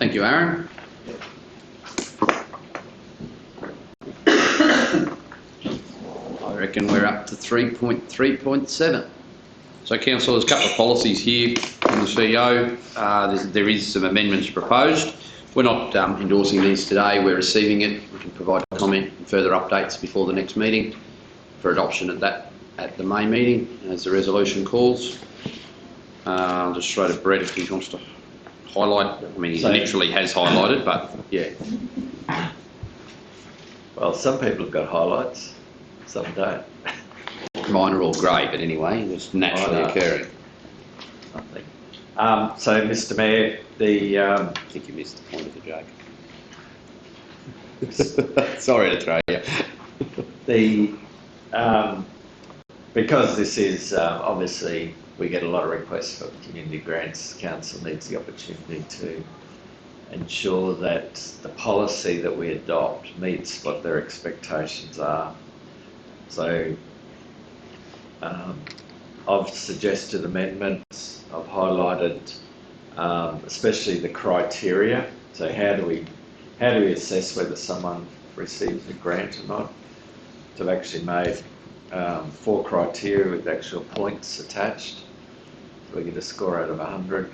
Thank you, Aaron. I reckon we're up to 3.3.7. So, Council, there's a couple of policies here from the CEO. There is some amendments proposed. We're not endorsing these today. We're receiving it. We can provide comment and further updates before the next meeting for adoption at the May meeting, as the resolution calls. I'll just throw to Brett if he wants to highlight. I mean, he literally has highlighted, but yeah. Well, some people have got highlights, some don't. Mine are all grey, but anyway, it's naturally occurring. Nothing. So, Mr. Mayor, I think you missed the point of the joke. Sorry to throw you. Because this is obviously we get a lot of requests for community grants. Council needs the opportunity to ensure that the policy that we adopt meets what their expectations are. So I've suggested amendments. I've highlighted especially the criteria. So how do we assess whether someone receives a grant or not? So I've actually made 4 criteria with actual points attached. So we get a score out of 100.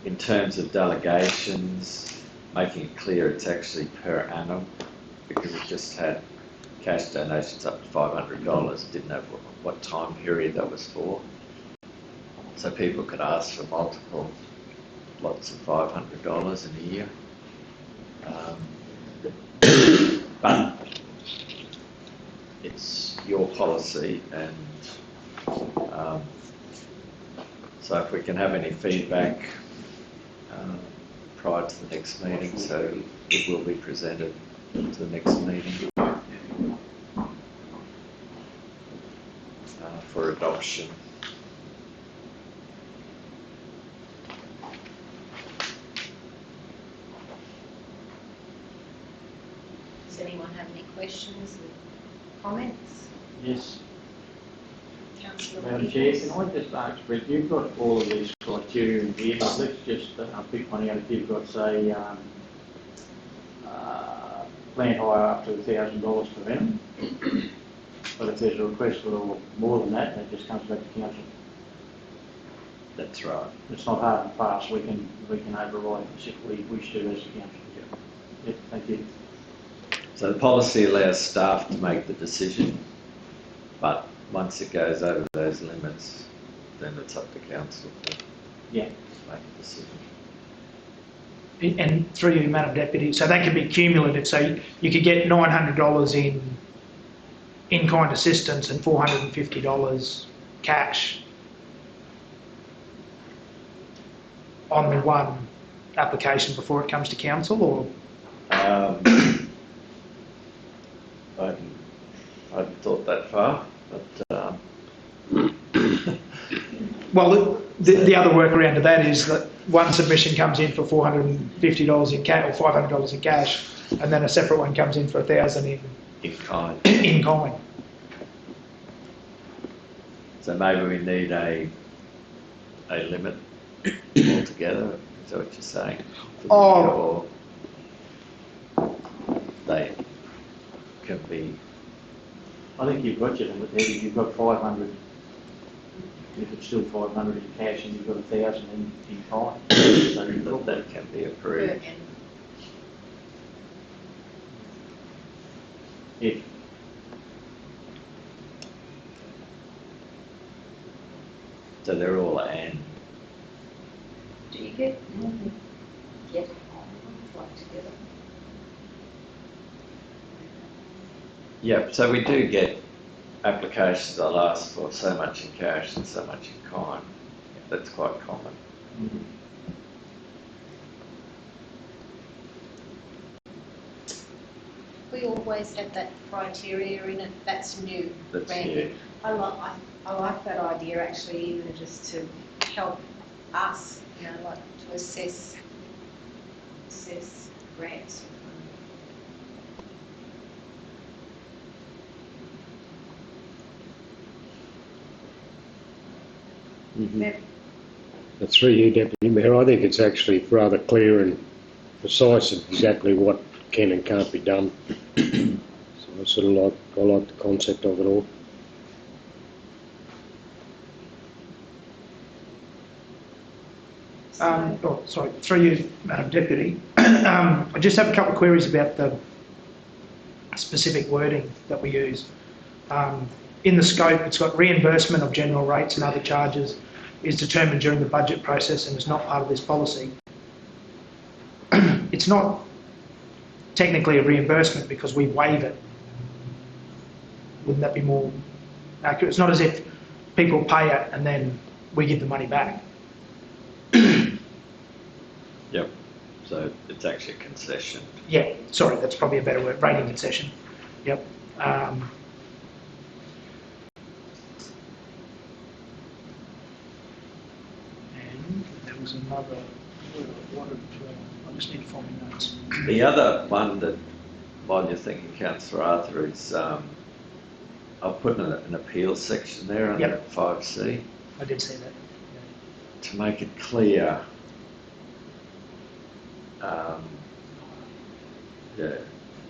In terms of delegations, making it clear it's actually per annum, because it just had cash donations up to $500. Didn't know what time period that was for. So people could ask for multiple lots of $500 in a year. But it's your policy, and so if we can have any feedback prior to the next meeting, so it will be presented to the next meeting for adoption. Does anyone have any questions or comments? Yes. Councillor Madam Chair, can I just ask, Brett, you've got all of these criteria in here, but let's just pick one out. If you've got, say, plant hire up to $1,000 per annum, but if there's a request for more than that, that just comes back to council. That's right. It's not hard and fast. We can override this if we wish to as a council. Yep, thank you. So the policy allows staff to make the decision, but once it goes over those limits, then it's up to council to make a decision. And through you, Madam Deputy, so that could be cumulative. So you could get $900 in-kind assistance and $450 cash on the one application before it comes to council, or? I hadn't thought that far, but well, the other workaround to that is that one submission comes in for $450 in cash or $500 in cash, and then a separate one comes in for $1,000 in kind. In kind. So maybe we need a limit altogether. Is that what you're saying? Or they can be. I think you've got your limit there. You've got 500. If it's still 500 in cash and you've got 1,000 in kind, so that can be approved. If so, they're all and. Do you get like together? Yep. So we do get applications that ask for so much in cash and so much in kind. That's quite common. We always have that criteria in it. That's new. That's brand new. new. I like that idea, actually, even just to help us, like to assess grants. Bev? Through you, Deputy Mayor, I think it's actually rather clear and precise of exactly what can and can't be done. So I sort of like the concept of it all. Through you, Madam Deputy. I just have a couple of queries about the specific wording that we use. In the scope, it's got reimbursement of general rates and other charges is determined during the budget process and is not part of this policy. It's not technically a reimbursement because we waive it. Wouldn't that be more accurate? It's not as if people pay it and then we give the money back. Yep. So it's actually a concession. Yeah, sorry, that's probably a better word, rating concession. Yep. And there was another word I wanted to, I just need to find my notes. The other one that, while you're thinking, Councillor Arthur, is I've put an appeal section there under Yep. 5C I did say that. to make it clear.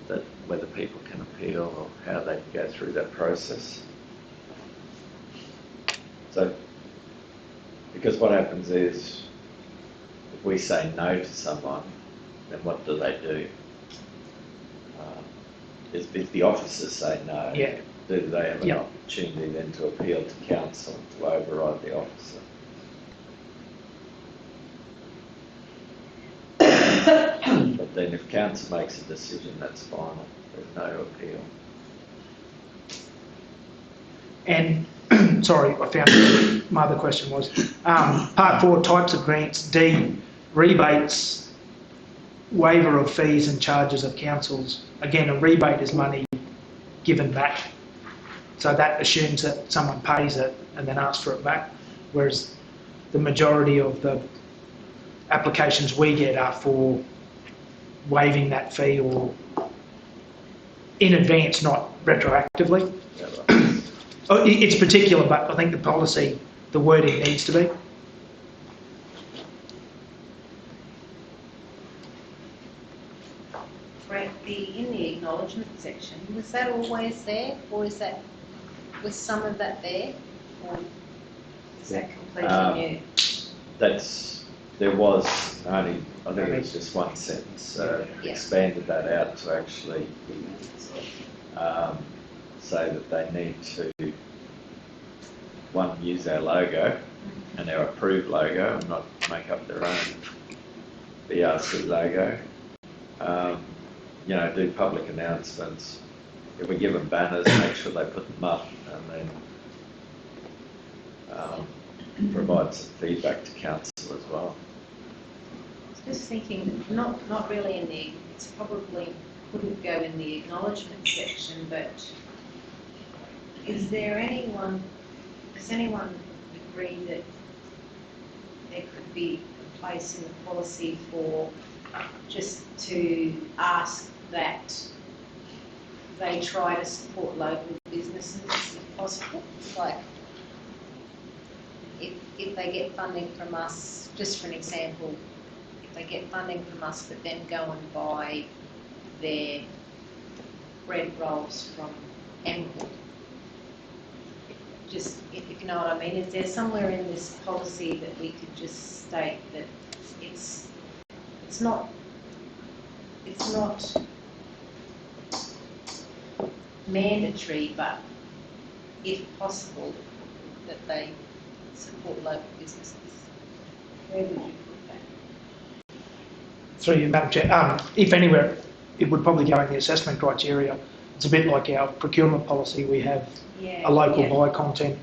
That whether people can appeal or how they can go through that process. So, because what happens is, if we say no to someone, then what do they do? If the officers say no, Yeah. do they have an Yeah. opportunity then to appeal to council to override the officer? But then if council makes a decision, that's final. There's no appeal. And, sorry, I found my other question was, part 4, types of grants, D, rebates, waiver of fees and charges of councils. Again, a rebate is money given back. So that assumes that someone pays it and then asks for it back, whereas the majority of the applications we get are for waiving that fee or in advance, not retroactively. Yeah, right. It's particular, but I think the policy, the wording needs to be. Brett, in the acknowledgement section, was that always there, or was some of that there, or is that completely new? There was only, I think it was just one sentence, Yeah. expanded that out to actually say that they need to, one, use our logo and our approved logo and not make up their own BRC logo. Do public announcements. If we give them banners, make sure they put them up and then provide some feedback to council as well. Just thinking, not really in the, it's probably couldn't go in the acknowledgement section, but does anyone agree that there could be a place in the policy for just to ask that they try to support local businesses if possible? Like, if they get funding from us, just for an example, if they get funding from us but then go and buy their bread rolls from Emwood, just, if you know what I mean, is there somewhere in this policy that we could just state that it's not mandatory, but if possible, that they support local businesses? Where would you put that? Through you, Madam Chair. If anywhere, it would probably go in the assessment criteria. It's a bit like our procurement policy. We have Yeah, a local yeah. buy content.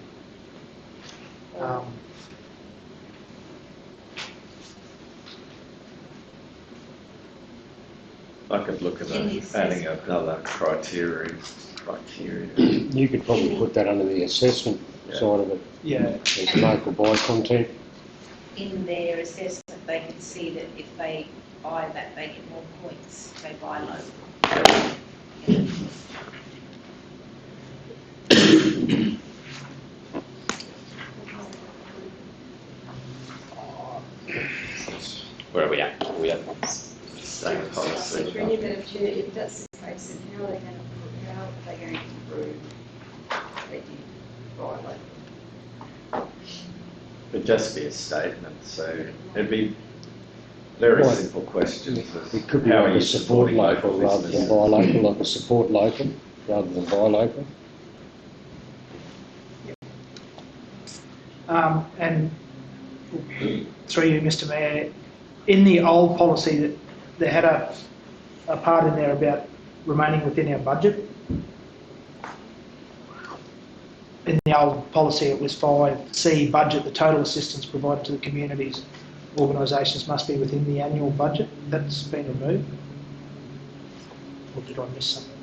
I could look at adding another criteria. You could probably put that under the assessment Yeah. side of it, Yeah. as local buy content. In their assessment, they can see that if they buy that, they get more points if they buy local. Yeah. Where are we at? Same policy. Really, but if that's the case, then how are they going to prove they did violate? It'd just be a statement, so it'd be very Right. simple questions. It could be How are like you a support supporting local local rather than business? buy local, like a support local rather than buy local. And through you, Mr Mayor, in the old policy, that they had a part in there about remaining within our budget. In the old policy, it was 5C, budget, the total assistance provided to the communities, organisations must be within the annual budget. That's been removed. Or did I miss something?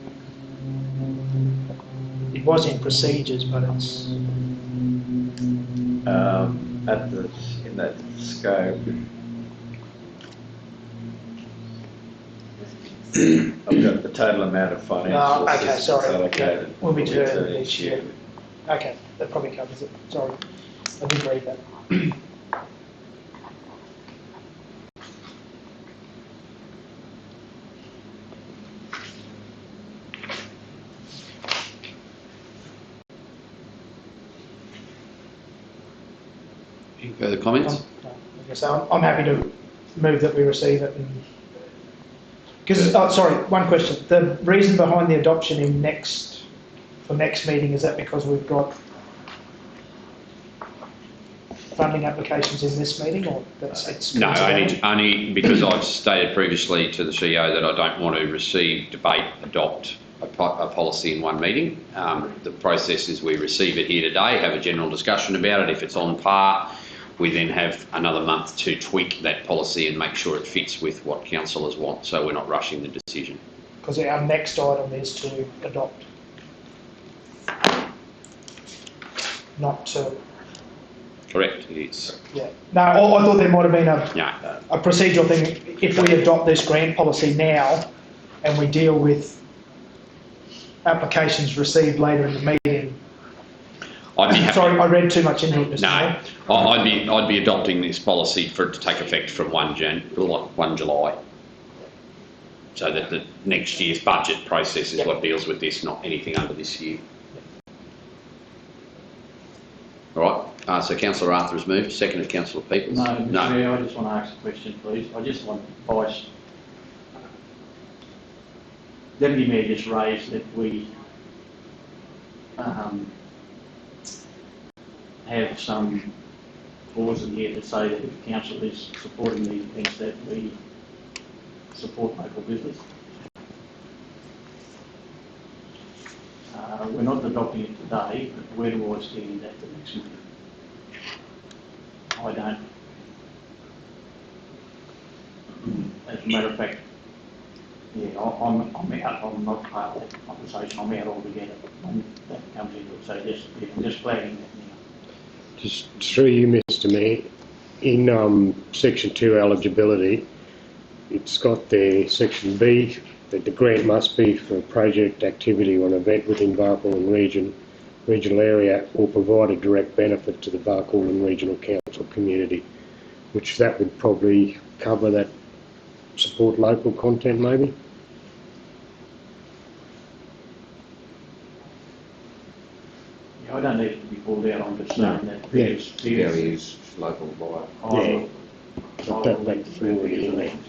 It was in procedures, but it's... In that scope, I've got the total amount of financial Oh, okay, assistance sorry. allocated. Will be to determined each year. Okay, that probably covers it. Sorry, I did read that. Any further comments? I'm happy to move that we receive it. Because, sorry, one question. The reason behind the adoption for next meeting, is that because we've got funding applications in this meeting, or it's... No, only because I've stated previously to the CEO that I don't want to receive, debate, adopt a policy in one meeting. The process is we receive it here today, have a general discussion about it. If it's on par, we then have another month to tweak that policy and make sure it fits with what councillors want, so we're not rushing the decision. Because our next item is to adopt, not to... Correct, it is. Yeah. No, I thought there might have been No, a procedural thing. If we adopt this grant policy now and we deal with applications received later in the meeting... I'd be happy. Sorry, I read too much into it, Mr Mayor. No, I'd be adopting this policy for it to take effect from 1 July. So that the next year's budget process is what deals with this, not anything under this year. All right, so Councillor Arthur has moved, seconded Councillor Peoples. No, Mr Mayor, I just want to ask a question, please. I just want advice. Deputy Mayor just raised that we have some clause in here to say that if council is supporting these things, that we support local business. We're not adopting it today, but where do I stand at the next meeting? I don't. As a matter of fact, yeah, I'm out. I'm not part of that conversation. I'm out altogether when that comes into it. So just flagging that now. Just through you, Mr Mayor, in section 2 eligibility, it's got there, section B, that the grant must be for a project, activity or an event within Barcoolan regional area, or provide a direct benefit to the Barcoolan Regional Council community, which that would probably cover that support local content maybe? Yeah, I don't need it to be pulled out. I'm just saying that Yeah. there's is local buy. I So will that need to makes move it the easy. elections.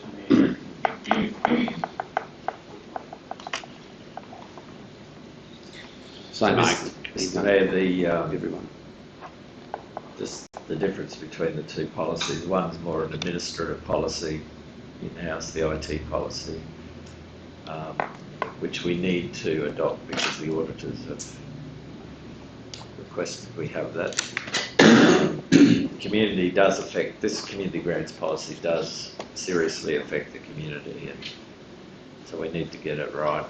Same, mate. Mr Mayor, Everyone. just the difference between the two policies. One's more an administrative policy, in-house, the IT policy, which we need to adopt because the auditors have requested we have that. Community does affect, this community grants policy does seriously affect the community, and so we need to get it right.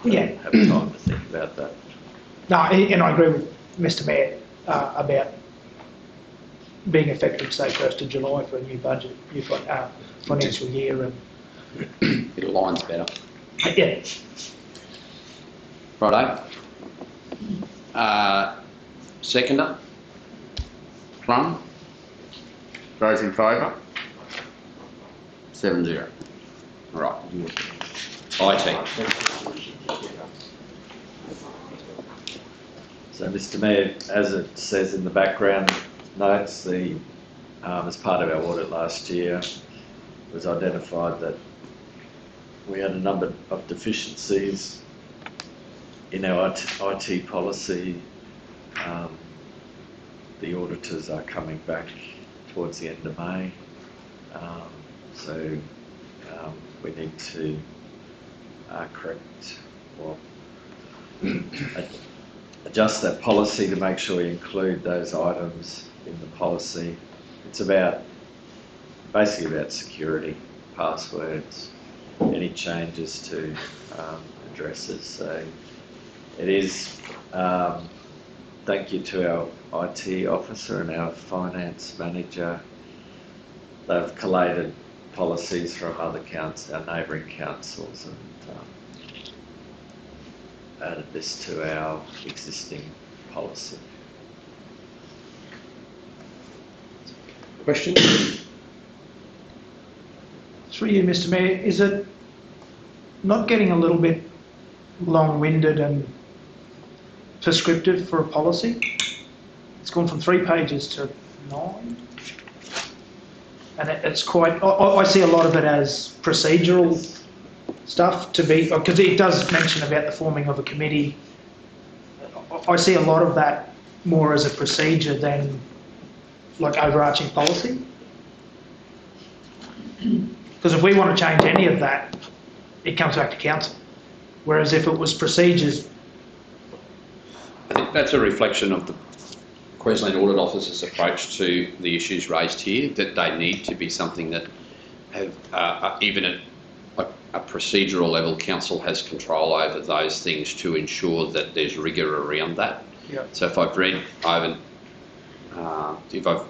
Yeah. Have time to think about that. No, and I agree with Mr Mayor about being effective, say, 1st of July for a new budget, new financial year. And It aligns better. yeah, Righto. Seconder? Plum? Those in favour? 7-0. Right. IT. So, Mr Mayor, as it says in the background notes, as part of our audit last year, it was identified that we had a number of deficiencies in our IT policy. The auditors are coming back towards the end of May, so we need to correct or adjust that policy to make sure we include those items in the policy. It's basically about security, passwords, any changes to addresses. So it is, thank you to our IT officer and our finance manager. They've collated policies from other our neighbouring councils, and added this to our existing policy. Question? Through you, Mr Mayor, is it not getting a little bit long-winded and prescriptive for a policy? It's gone from 3 pages to 9. And it's quite, I see a lot of it as procedural stuff to be, because it does mention about the forming of a committee. I see a lot of that more as a procedure than like overarching policy. Because if we want to change any of that, it comes back to council. Whereas if it was procedures, I think that's a reflection of the Queensland Audit Office's approach to the issues raised here, that they need to be something that have, even at a procedural level, council has control over those things to ensure that there's rigour around that. Yep. So if I've read,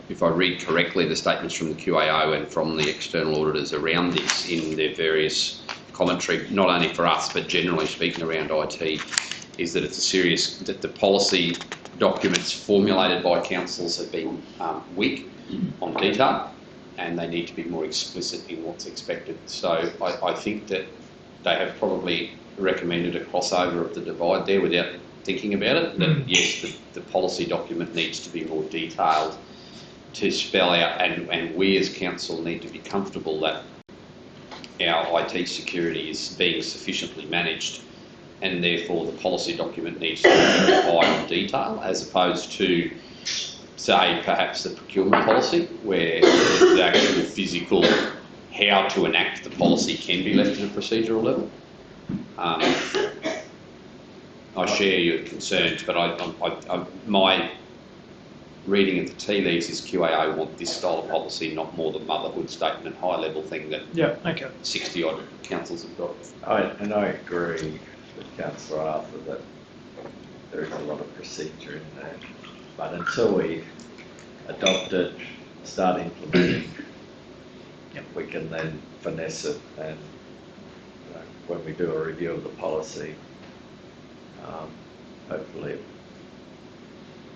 if I read correctly the statements from the QAO and from the external auditors around this in their various commentary, not only for us but generally speaking around IT, is that it's a serious, that the policy documents formulated by councils have been weak on detail, and they need to be more explicit in what's expected. So I think that they have probably recommended a crossover of the divide there without thinking about it, that yes, the policy document needs to be more detailed to spell out, and we as council need to be comfortable that our IT security is being sufficiently managed, and therefore the policy document needs to be very high on detail, as opposed to, say, perhaps the procurement policy, where the actual physical how to enact the policy can be left at a procedural level. I share your concerns, but my reading of the tea leaves is QAO want this style of policy, not more the motherhood statement, high-level thing that yeah, okay. 60-odd councils have got. I agree with Councillor Arthur that there is a lot of procedure in there, but until we adopt it, start implementing, we can then finesse it, and when we do a review of the policy, hopefully it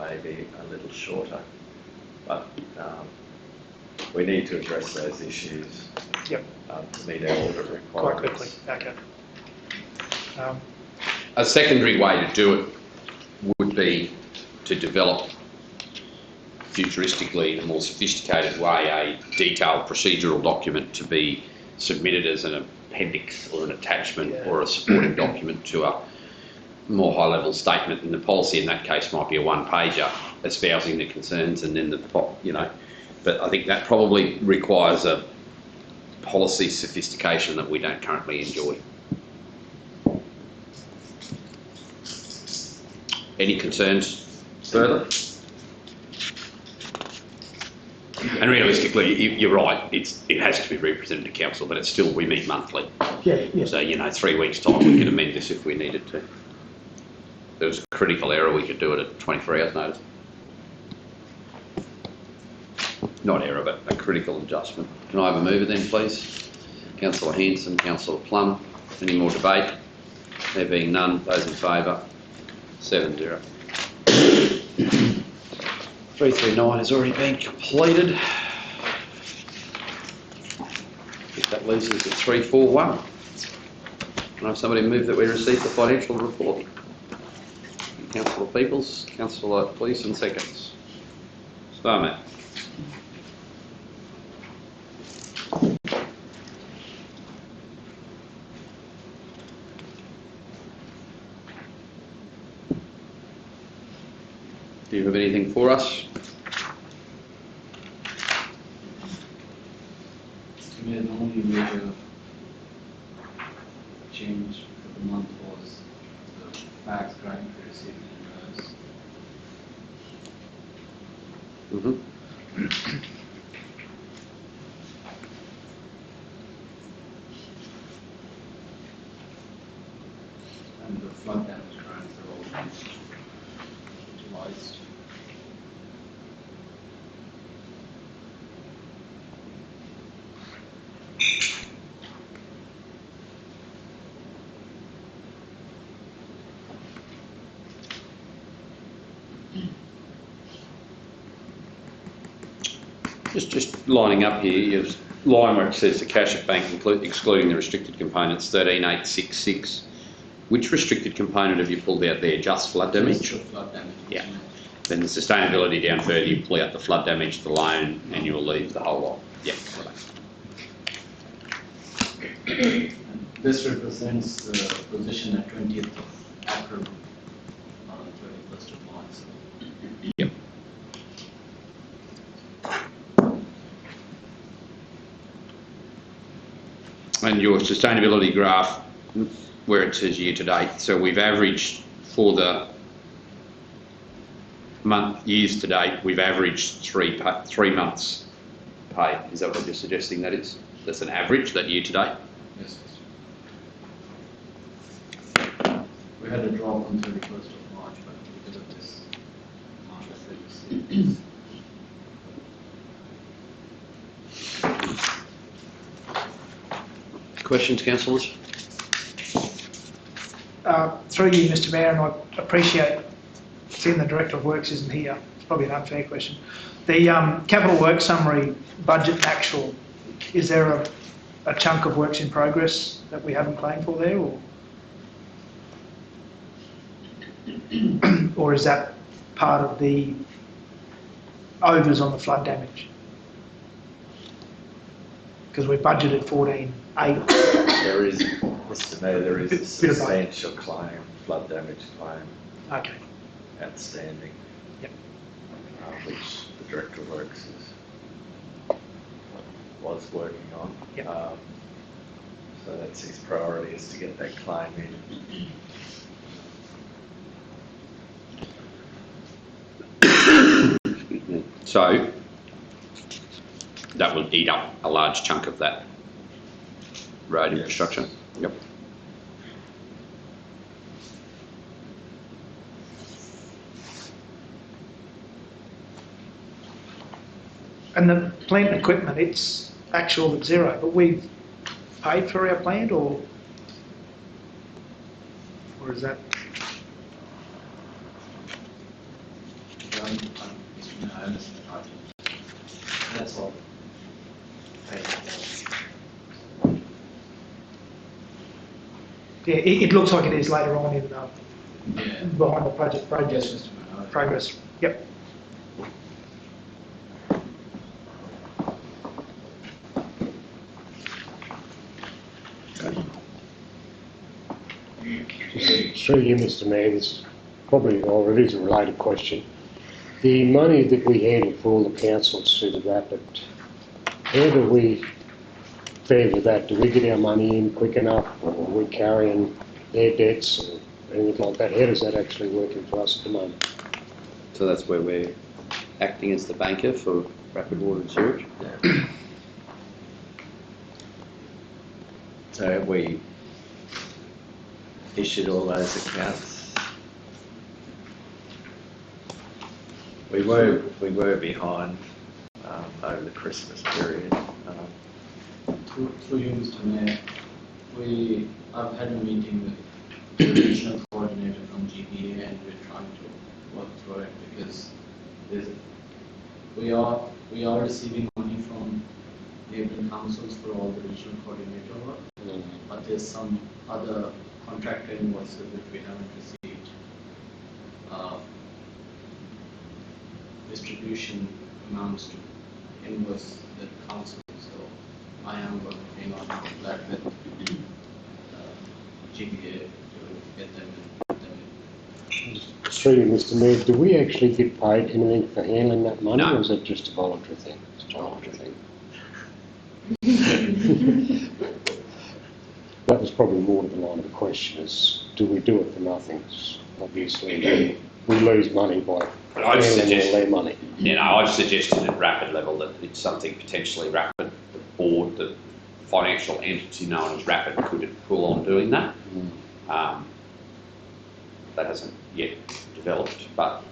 may be a little shorter, but we need to address those issues to meet our audit requirements. Quite quickly, okay. A secondary way to do it would be to develop futuristically, in a more sophisticated way, a detailed procedural document to be submitted as an appendix or an attachment or a supporting document to a more high-level statement, and the policy in that case might be a one-pager espousing the concerns, and then but I think that probably requires a policy sophistication that we don't currently enjoy. Any concerns further? And realistically, you're right, it has to be represented to council, but it's still, we meet monthly. Yeah. So, 3 weeks' time we could amend this if we needed to. If there was a critical error, we could do it at 24 hours notice. Not error, but a critical adjustment. Can I have a mover then, please? Councillor Hanson, Councillor Plum. Any more debate? There being none, those in favour, 7-0. 339 has already been completed. Get that That leaves us at 341. Can I have somebody move that we receive the financial report? Councillor Peoples, Councillor Gleeson seconds. Starman. Do you have anything for us? Yeah, the only major change for the month was the fax grant we received in US. Mm-hmm. And the flood damage grants are all utilized. Just lining up here, you've line where it says the cash at bank excluding the restricted components, 13,866. Which restricted component have you pulled out there? Just flood damage? Just the flood damage. Yeah. Then the sustainability down further, you pull out the flood damage, the loan, and you'll leave the whole lot. Yeah. And this represents the position at 20th of April, 31st of March. Yep. And your sustainability graph, where it says year to date, so we've averaged for the years to date, we've averaged 3 months pay. Is that what you're suggesting that is? That's an average, that year to date? Yes, we had a drop on 31st of March, but because of this March effect, Questions, councillors? Through you, Mr Mayor, and I appreciate seeing the Director of Works isn't here. It's probably an unfair question. The capital works summary, budget and actual, is there a chunk of works in progress that we haven't claimed for there, or is that part of the overs on the flood damage? Because we budgeted 14,800. There is, Mr Mayor, there is a Bit of both. substantial claim, flood damage claim Okay. outstanding. Yep. Which the Director of Works was working on. Yep. So that's his priority, is to get that claim in. So, that would eat up a large chunk of that road Yes. infrastructure? Yep. And the plant and equipment, it's actual at zero, but we've paid for our plant, or is that? that's all. Yeah, it looks like it is later on in Yeah. behind the project Yes, Mr. Mayor. progress. Yep. Through you, Mr Mayor, this is probably, or it is a related question. The money that we handle for all the councils through the RAPID, how do we fare with that? Do we get our money in quick enough, or are we carrying their debts or anything like that? How does that actually work for us at the moment? So that's where we're acting as the banker for rapid water and sewage? So have we issued all those accounts? We were behind over the Christmas period. Through you, Mr. Mayor, I've had a meeting with the regional coordinator from GPA, and we're trying to work through it because we are receiving money from named in councils for all the regional coordinator work, but there's some other contractor invoices which we haven't received. Distribution amounts to invoice the council, so I am working on that with GPA to get them in. Through you, Mr Mayor, do we actually get paid anything for handling that money, No. or is it just a voluntary thing? It's a voluntary thing. That was probably more to the line of the question is, do we do it for nothing? Obviously, we lose money by But I'd handling suggest, all their money. I've suggested at rapid level that it's something potentially rapid, the board, the financial entity known as Rapid could pull on doing that. That hasn't yet developed, but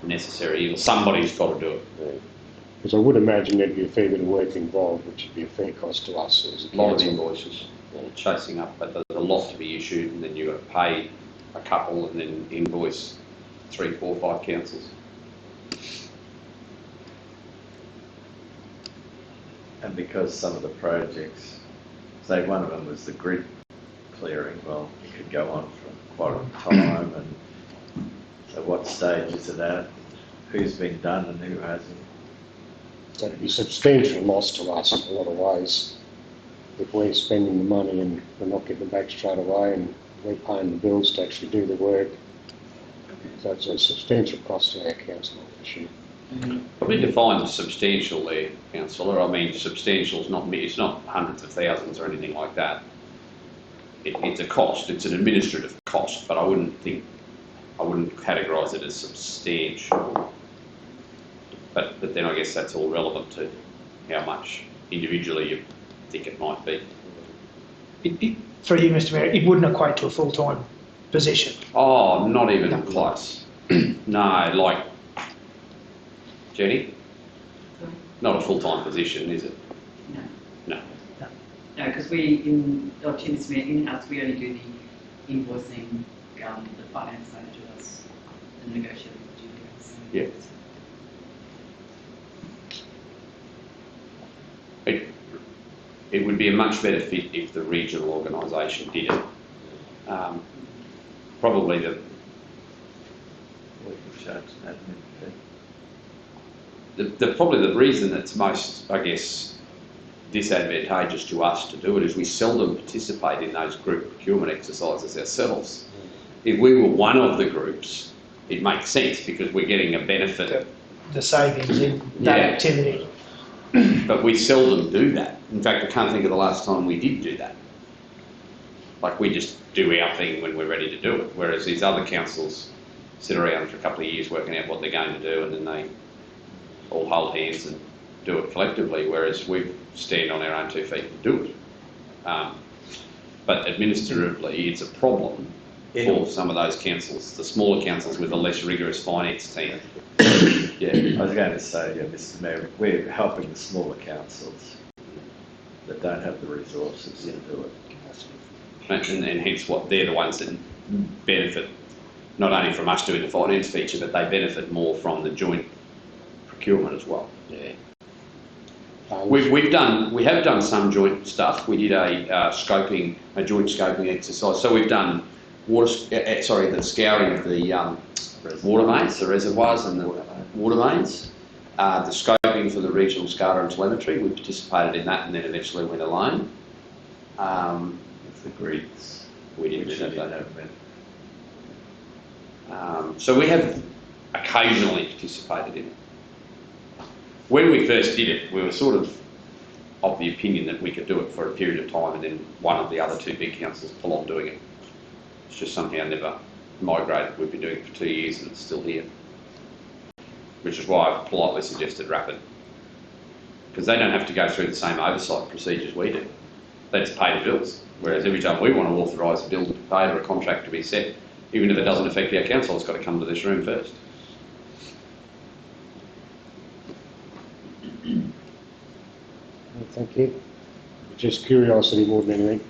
necessary evil. Somebody's got to do it. Because I would imagine there'd be a fair bit of work involved, which would be a fair cost to us as a A lot of council. invoices, chasing up, but there's a lot to be issued, and then you've got to pay a couple and then invoice 3, 4, 5 councils. And because some of the projects, say one of them was the grid clearing, well, it could go on for quite a time, and so what stage is it at? Who's been done and who hasn't? So it'd be a substantial loss to us in a lot of ways if we're spending the money and we're not getting it back straight away and we're paying the bills to actually do the work. So it's a substantial cost to our council, for sure. Probably define substantial there, councillor. I mean, substantial is not, it's not hundreds of thousands or anything like that. It's a cost, it's an administrative cost, but I wouldn't categorise it as substantial. But then I guess that's all relevant to how much individually you think it might be. For you, Mr Mayor, it wouldn't equate to a full-time position. Oh, not even close. No, like, Jenny? Not a full-time position, is it? No. No. No, because Mr. Mayor, in-house, we only do the invoicing, the finance manager does the negotiating with GPA. Yeah. It would be a much better fit if the regional organisation did it. Probably We can charge an admin fee. probably the reason that's most, I guess, disadvantageous to us to do it is we seldom participate in those group procurement exercises ourselves. If we were one of the groups, it makes sense because we're getting a benefit. The savings in that Yeah. activity. But we seldom do that. In fact, I can't think of the last time we did do that. Like, we just do our thing when we're ready to do it, whereas these other councils sit around for a couple of years working out what they're going to do, and then they all hold hands and do it collectively, whereas we stand on our own 2 feet and do it. But administratively, it's a problem for some of those councils, the smaller councils with a less rigorous finance team. Yeah. I was going to say, yeah, Mr Mayor, we're helping the smaller councils that don't have the resources to do it. And hence what they're the ones that benefit not only from us doing the finance feature, but they benefit more from the joint procurement as well. Yeah. We have done some joint stuff. We did a joint scoping exercise. So we've done the scouring of the water mains, the reservoirs and the water mains. The scoping for the regional SCADA and telemetry, we participated in that and then eventually went alone. It's the grids. We didn't which do you that. didn't have. So we have occasionally participated in it. When we first did it, we were sort of the opinion that we could do it for a period of time and then one of the other 2 big councils pull on doing it. It's just somehow never migrated. We've been doing it for 2 years and it's still here. Which is why I've politely suggested Rapid. Because they don't have to go through the same oversight procedures we do. They just pay the bills. Whereas every time we want to authorise a bill to be paid or a contract to be set, even if it doesn't affect our council, it's got to come to this room first. Thank you. Just curiosity more than anything.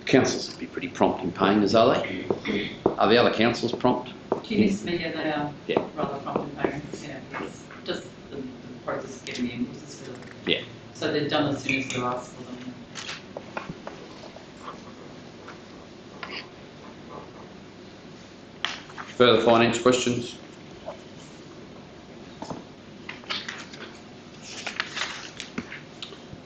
Councils would be pretty prompt in paying us, are they? Are the other councils prompt? Do you miss me? Yeah, they are Yeah. rather prompt and parents, yeah, it's just the process of getting the invoices really. Yeah. So they're done as soon as they're asked for them. Further finance questions?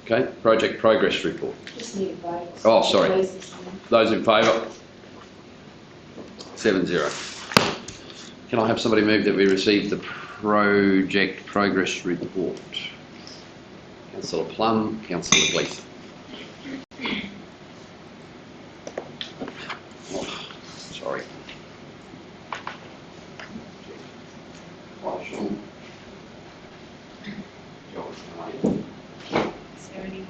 Okay, project progress report. Just need a vote. Oh, sorry. Please. Those in favour? 7-0. Can I have somebody move that we receive the project progress report? Councillor Plum, Councillor Gleeson. Oh, sorry. Is there anyone,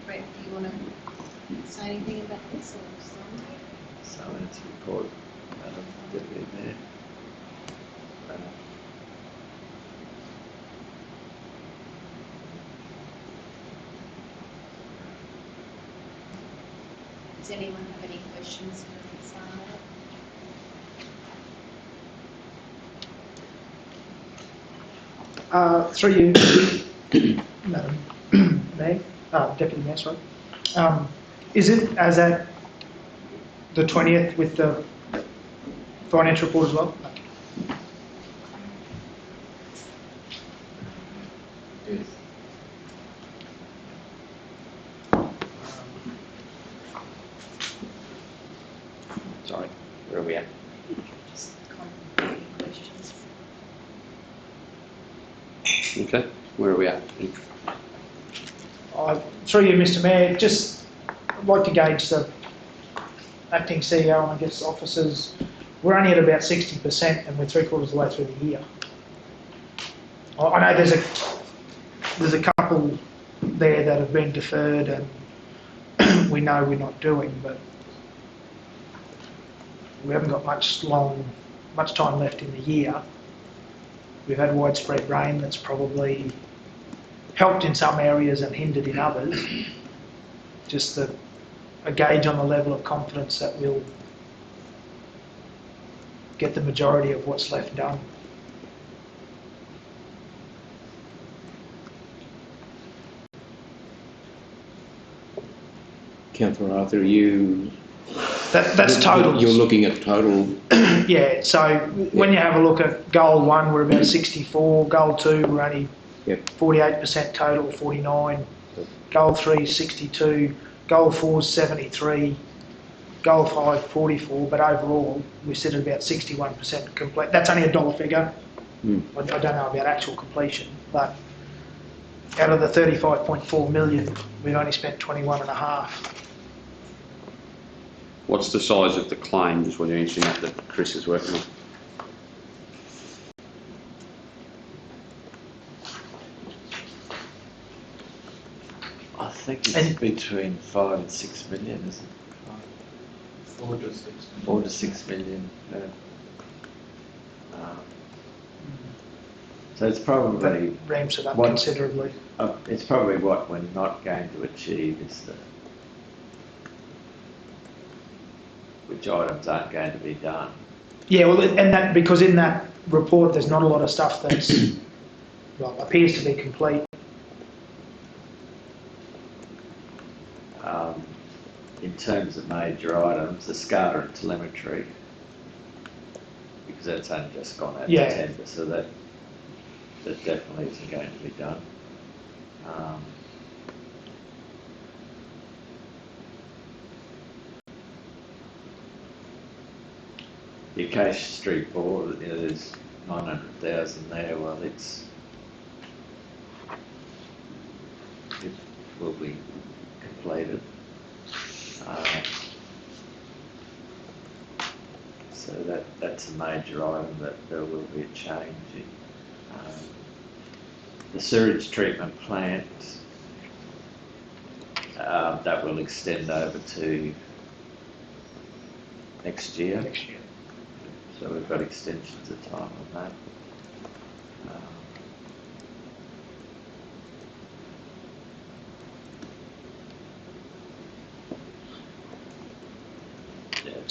Brett, do you want to say anything about this or something? So it's report, Madam Deputy Mayor. Does anyone have any questions for Sarah? Through you, Madam Mayor, Deputy Mayor, sorry. Is it as at the 20th with the financial report as well? Yes. Sorry, where are we at? Just any questions? Okay, where are we at? Through you, Mr Mayor, just I'd like to gauge the acting CEO and I guess officers. We're only at about 60% and we're 3/4 of the way through the year. I know there's a couple there that have been deferred and we know we're not doing, but we haven't got much time left in the year. We've had widespread rain that's probably helped in some areas and hindered in others. Just a gauge on the level of confidence that we'll get the majority of what's left done. Councillor Arthur, That's total. You're looking at total. Yeah, so when you have a look at goal 1, we're about 64. Goal 2, we're only 48% total, 49. Goal 3, 62. Goal 4 is 73. Goal 5, 44. But overall, we sit at about 61% complete. That's only a dollar figure. I don't know about actual completion, but out of the 35.4 million, we've only spent 21.5. What's the size of the claims when you're answering that Chris is working on? I think it's between 5 and 6 million, isn't it? 4 to 6. 4 to 6 million. So it's probably That ramps it up What- considerably. it's probably what we're not going to achieve is which items aren't going to be done. Yeah, well, and that because in that report there's not a lot of stuff that's well appears to be complete. In terms of major items, the SCADA and telemetry, because that's only just gone out to tender, so that definitely isn't going to be done. The Acacia Street board, there's 900,000 there. Well, it will be completed. So that's a major item that there will be a change in. The sewage treatment plant, that will extend over to next year. So we've got extensions of time on that.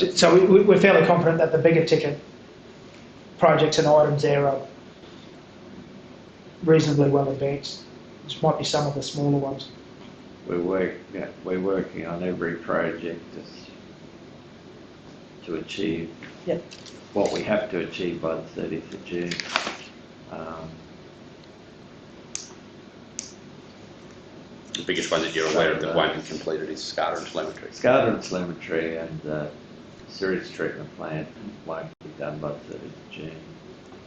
So we're fairly confident that the bigger ticket projects and items there are reasonably well advanced. Which might be some of the smaller ones. We're working on every project to achieve Yep. what we have to achieve by the 30th of June. The biggest one that you're aware of that won't be completed is SCADA and telemetry. SCADA and telemetry and sewage treatment plant won't be done by the 30th of June.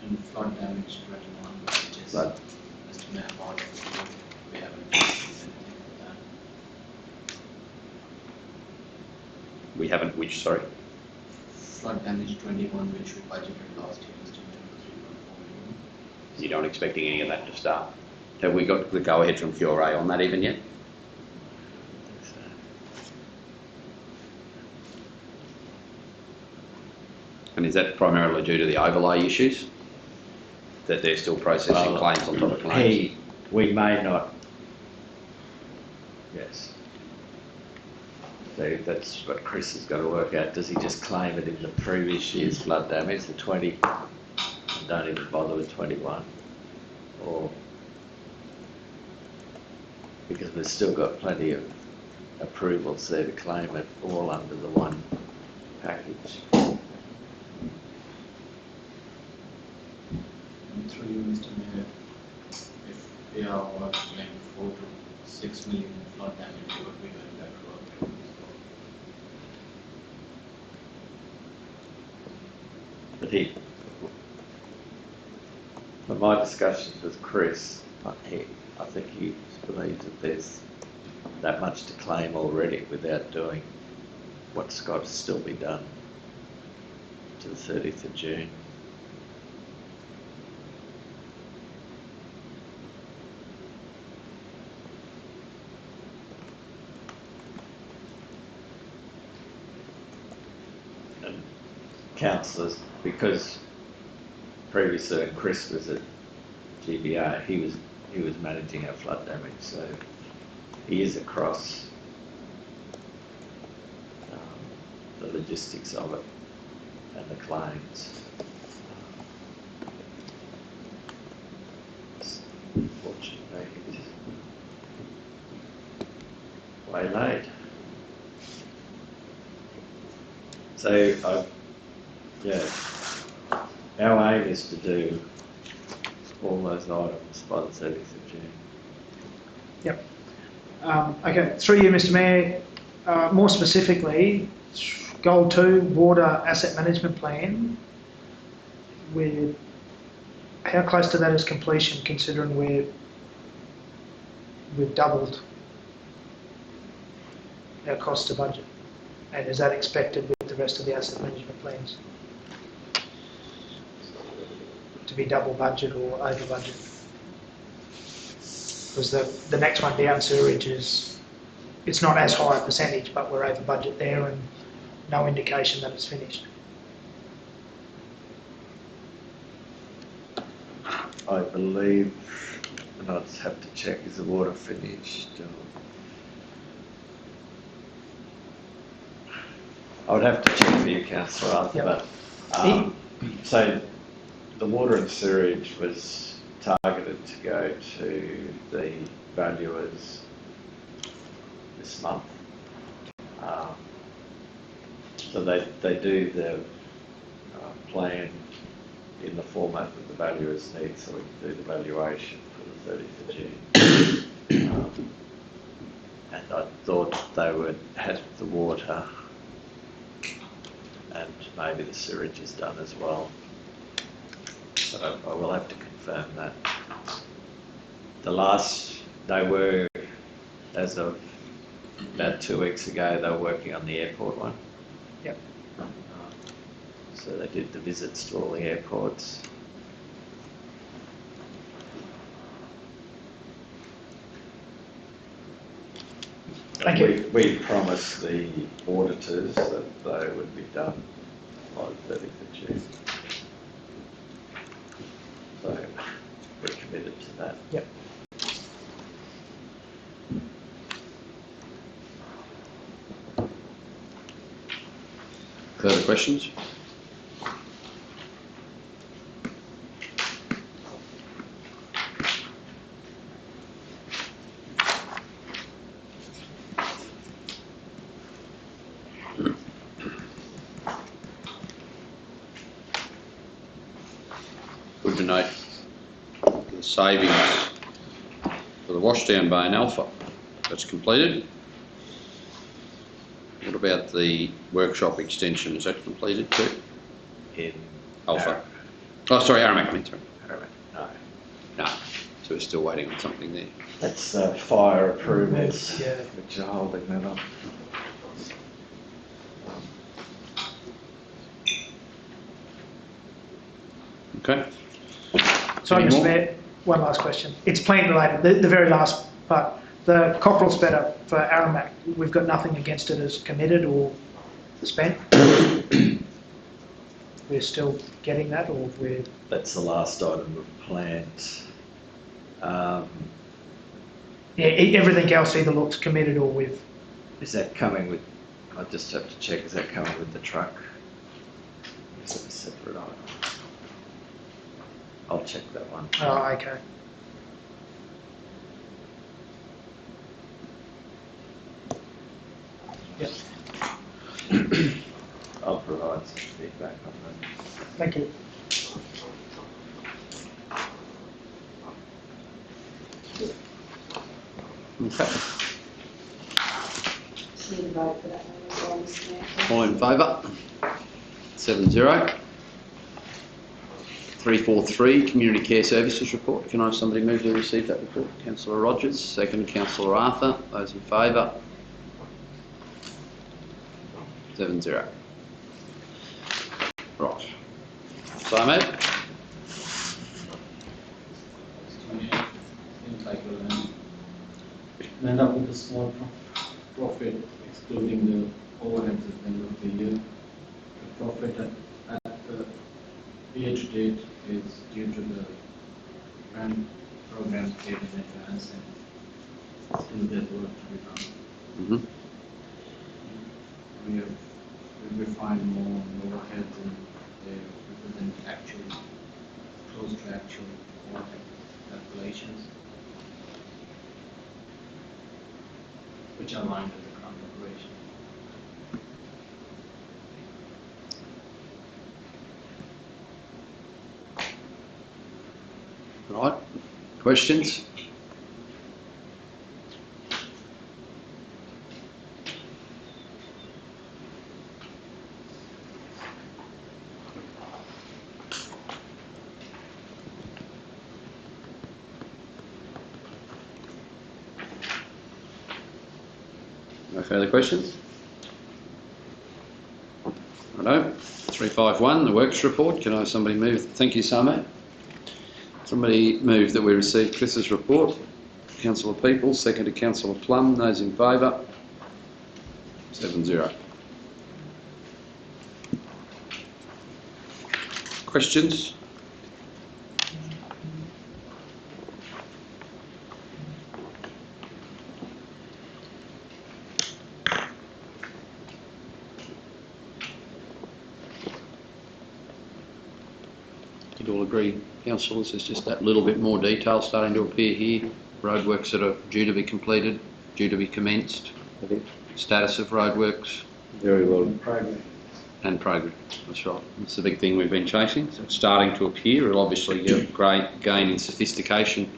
And flood damage 21, which is Flood. estimate about, we haven't done anything with that. We haven't, which, sorry? Flood damage 21, which we budgeted last year, estimated for 3.4 million. You're not expecting any of that to start. Have we got the go-ahead from QRA on that even yet? And is that primarily due to the overlay issues? That they're still processing Well, claims on top of claims? We may not, yes. So that's what Chris has got to work out. Does he just claim it in the previous year's flood damage, the 20, and don't even bother with 21? Or, because we've still got plenty of approvals there to claim it all under the one package. And through you, Mr. Mayor, if we are about to claim 4 to 6 million in flood damage, we would be going back to our previous goal. But from my discussions with Chris, I think he believes that there's that much to claim already without doing what's got to still be done to the 30th of June. And councillors, because previously when Chris was at GBA, he was managing our flood damage, so he is across the logistics of it and the claims. Unfortunately, it's waylaid. So, our aim is to do all those items by the 30th of June. Yep. Okay, through you, Mr. Mayor, more specifically, Goal 2, Water Asset Management Plan. How close to that is completion, considering we've doubled our cost to budget? And is that expected with the rest of the asset management plans? To be double budget or over budget? Because the next one down, sewerage, it's not as high a percentage, but we're over budget there and no indication that it's finished. I believe, and I'll just have to check, is the water finished? I would have to check for you, Councillor Arthur, Yep. but so the water and sewerage was targeted to go to the valuers this month. So they do the plan in the format that the valuers need, so we can do the valuation for the 30th of June. And I thought they would have the water and maybe the sewage is done as well. But I will have to confirm that. They were, as of about 2 weeks ago, they were working on the airport one. Yep. So they did the visits to all the airports. Thank you. We promised the auditors that they would be done by the 30th of June. So we're committed to that. Yep. Further questions? Good to note the savings for the washdown bay in Alpha. That's completed. What about the workshop extension? Is that completed too? In Alpha. Oh, sorry, Aramac, I mean, sorry. No, No, so we're still waiting on something there. that's fire approvals, Yeah. which are holding that up. Okay. Sorry, Any Mr more? Mayor, one last question. It's plant related, the very last part. The cockerel spreader for Aramac, we've got nothing against it as committed or spent? We're still getting that, or we're, That's the last item of plant. everything else either looks committed or we've, Is that coming with, I just have to check, is that coming with the truck? Is it a separate item? I'll check that one. oh, okay. Yep, I'll provide some feedback on that. thank you. Okay. Just need a vote for that one as well, Mr Mayor. All in favour? 7-0. 343, Community Care Services Report. Can I have somebody move to receive that report? Councillor Rogers, second Councillor Arthur. Those in favour? 7-0. Right. So, mate, End up with a small profit, excluding the overheads at the end of the year. The profit at the year to date is due to the grant programs paid in advance and still there's work to be done. We've refined more overheads and they represent actual, close to actual overhead calculations, which are aligned with the current operation. right. Questions? No further questions? Righto. 351, the Works Report. Can I have somebody move? Thank you, Samo. Somebody move that we receive Chris's report. Councillor Peoples, second to Councillor Plum. Those in favour? 7-0. Questions? You'd all agree, councillors, there's just that little bit more detail starting to appear here. Roadworks that are due to be completed, due to be commenced, I think status of roadworks very well. and program. That's right. That's the big thing we've been chasing. So it's starting to appear. It'll obviously get a great gain in sophistication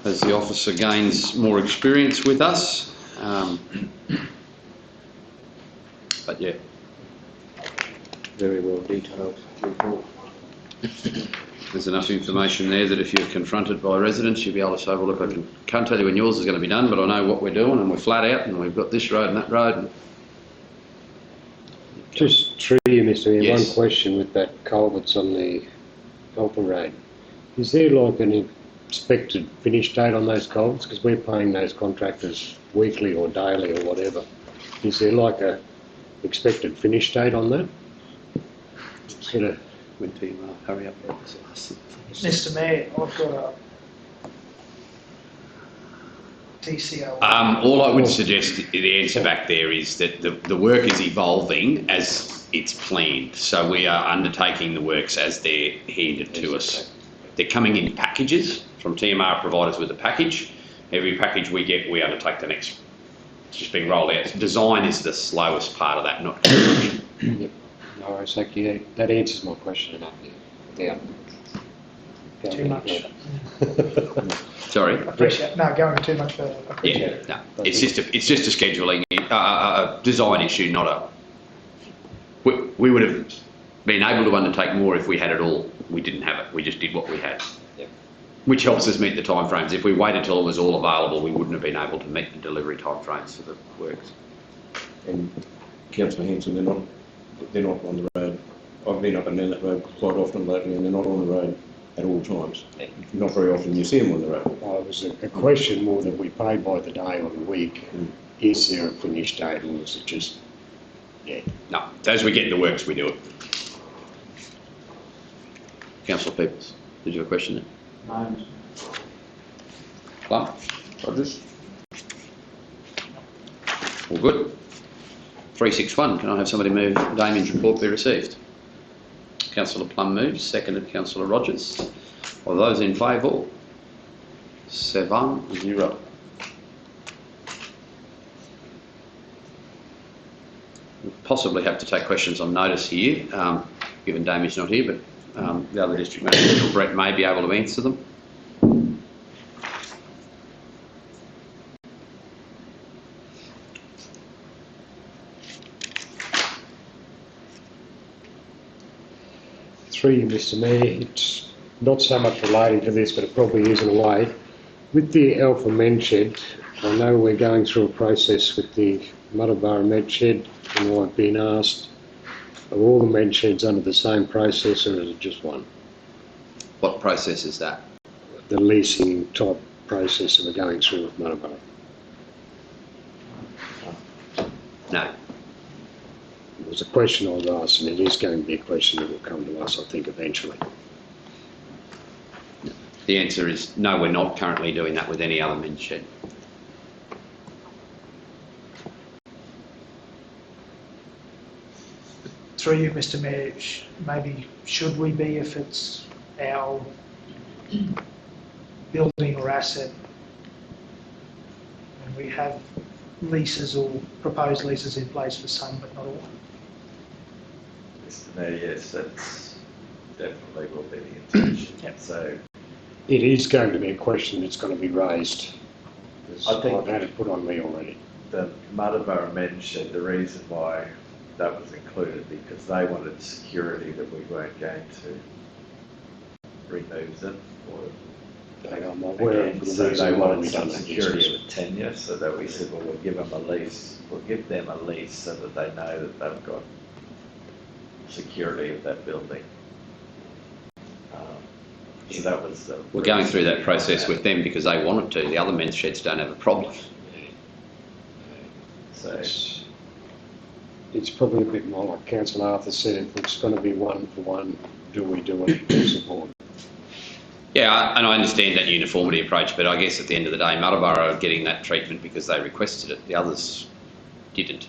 as the officer gains more experience with us. But yeah, Very well detailed report. there's enough information there that if you're confronted by residents, you'll be able to say, well, look, I can't tell you when yours is going to be done, but I know what we're doing and we're flat out and we've got this road and that road. And Just through you, Mr Mayor, Yes. one question with that culverts on the Alpha Road. Is there like an expected finish date on those culverts? Because we're paying those contractors weekly or daily or whatever. Is there like a expected finish date on that? Sort of, when to hurry up. Mr Mayor, I've got a TCO? All I would suggest, the answer back there is that the work is evolving as it's planned. So we are undertaking the works as they're handed to us. They're coming in packages from TMR providers with a package. Every package we get, we undertake the next. It's just being rolled out. Design is the slowest part of that, not construction. Yep. No worries, thank you. That answers my question enough. Yeah. Too much. Sorry. Appreciate, no, going too much further. Appreciate Yeah, it. no. It's just a scheduling, a design issue, not a. We would have been able to undertake more if we had it all. We didn't have it. We just did what we had. Yep. Which helps us meet the timeframes. If we waited till it was all available, we wouldn't have been able to meet the delivery timeframes for the works. And Councillor Hanson, they're not on the road. I've been up and down that road quite often lately, and they're not on the road at all times. Not very often you see them on the road. It was a question more that we pay by the day or the week. Is there a finish date, or is it just, yeah? No, as we get into works, we do it. Councillor Peoples, did you have a question there? No, Plum? Rogers? All good. 361, can I have somebody move Damien's report be received? Councillor Plum moves, seconded Councillor Rogers. All those in favour? 7-0. We'll possibly have to take questions on notice here, given Damien's not here, but the other district manager, Brett, may be able to answer them. Through you, Mr Mayor, it's not so much relating to this, but it probably is in a way. With the Alpha Men Shed, I know we're going through a process with the Muddabara Med Shed, and I've been asked, are all the med sheds under the same process, or is it just one? What process is that? The leasing type process that we're going through with Muddabara. No. It was a question I was asked, and it is going to be a question that will come to us, I think, eventually. The answer is no, we're not currently doing that with any other men's shed. Through you, Mr Mayor, maybe should we be if it's our building or asset and we have leases or proposed leases in place for some but not all? Mr Mayor, yes, that's definitely will be the intention. Yep. So It is going to be a question that's going to be raised. I think- I've had it put on me already. the Muddabara Men Shed, the reason why that was included because they wanted security that we weren't going to remove them or I'm aware of the so they reason why wanted we've done some that security business. of a tenure, so that we said, well, we'll give them a lease, we'll give them a lease so that they know that they've got security of that building. So that was the. We're going through that process with them because they wanted to. The other men's sheds don't have a problem. So, It's probably a bit more like Councillor Arthur said, if it's going to be one for one, do we do it to support? Yeah, and I understand that uniformity approach, but I guess at the end of the day, Muddabara are getting that treatment because they requested it. The others didn't.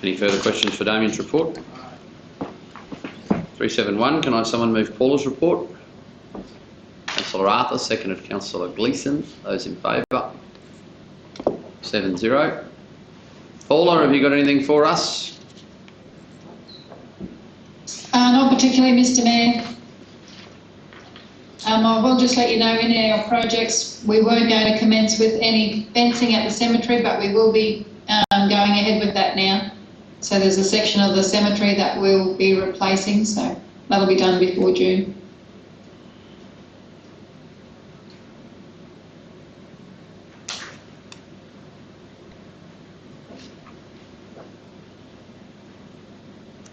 Any further questions for Damien's report? 371, can I have someone move Paula's report? Councillor Arthur, seconded Councillor Gleeson. Those in favour? 7-0. Paula, have you got anything for us? Not particularly, Mr Mayor. I will just let you know in our projects we weren't going to commence with any fencing at the cemetery, but we will be going ahead with that now. So there's a section of the cemetery that we'll be replacing, so that'll be done before June.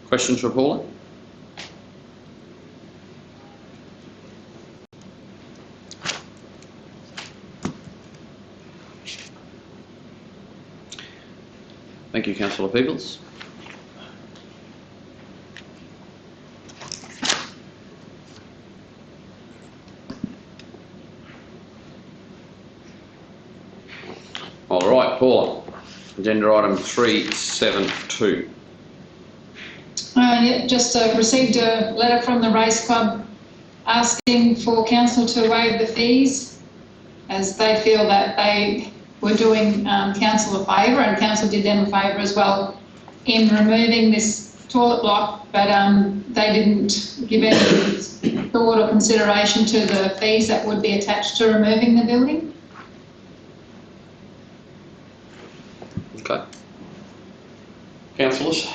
Questions for Paula? Thank you, Councillor Peebles. All right, Paula. Agenda item 372. Yeah, just received a letter from the race club asking for council to waive the fees, as they feel that they were doing council a favour, and council did them a favour as well in removing this toilet block, but they didn't give any thought or consideration to the fees that would be attached to removing the building. Okay. Councillors?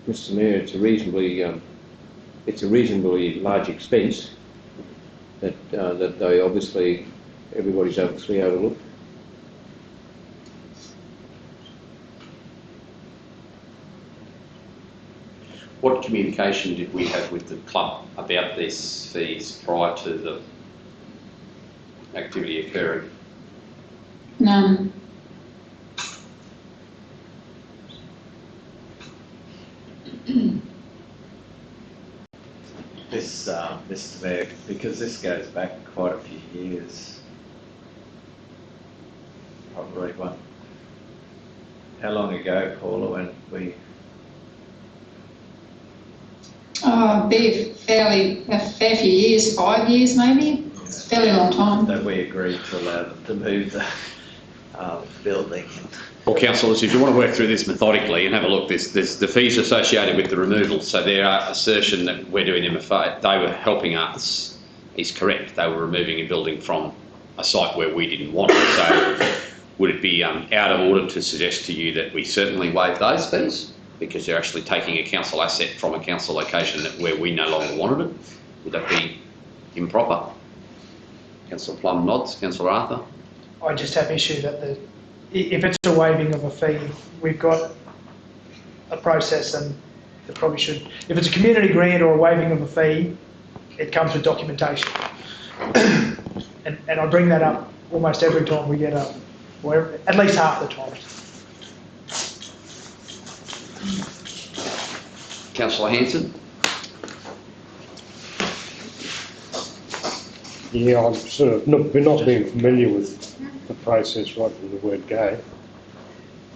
Mr Mayor, it's a reasonably large expense that they everybody's obviously overlooked. What communication did we have with the club about these fees prior to the activity occurring? None. This, Mr Mayor, because this goes back quite a few years, probably how long ago, Paula, when we... Be a fair few years, 5 years maybe. It's a fairly long time. That we agreed to allow them to move the building. Well, councillors, if you want to work through this methodically and have a look, there's the fees associated with the removal. So their assertion that we're doing them a favour, they were helping us, is correct. They were removing a building from a site where we didn't want it. So would it be out of order to suggest to you that we certainly waive those fees? Because they're actually taking a council asset from a council location where we no longer wanted it. Would that be improper? Councillor Plum nods. Councillor Arthur? I just have issue that if it's a waiving of a fee, we've got a process, and it probably should. If it's a community grant or a waiving of a fee, it comes with documentation. and I bring that up almost every time we get up, or at least half the time. Councillor Hanson? Yeah, I'm sort of not being familiar with the process right from the word go. It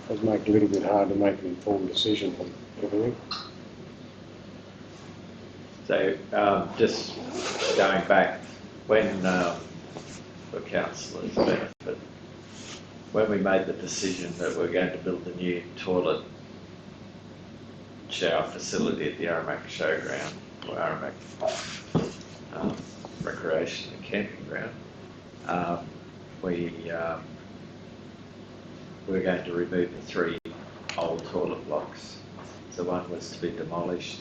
does make it a little bit hard to make an informed decision on everything. So just going back, when, for councillors' benefit, when we made the decision that we're going to build a new toilet shower facility at the Aramac Showground, or Aramac Recreation and Camping Ground, we were going to remove the 3 old toilet blocks. So one was to be demolished.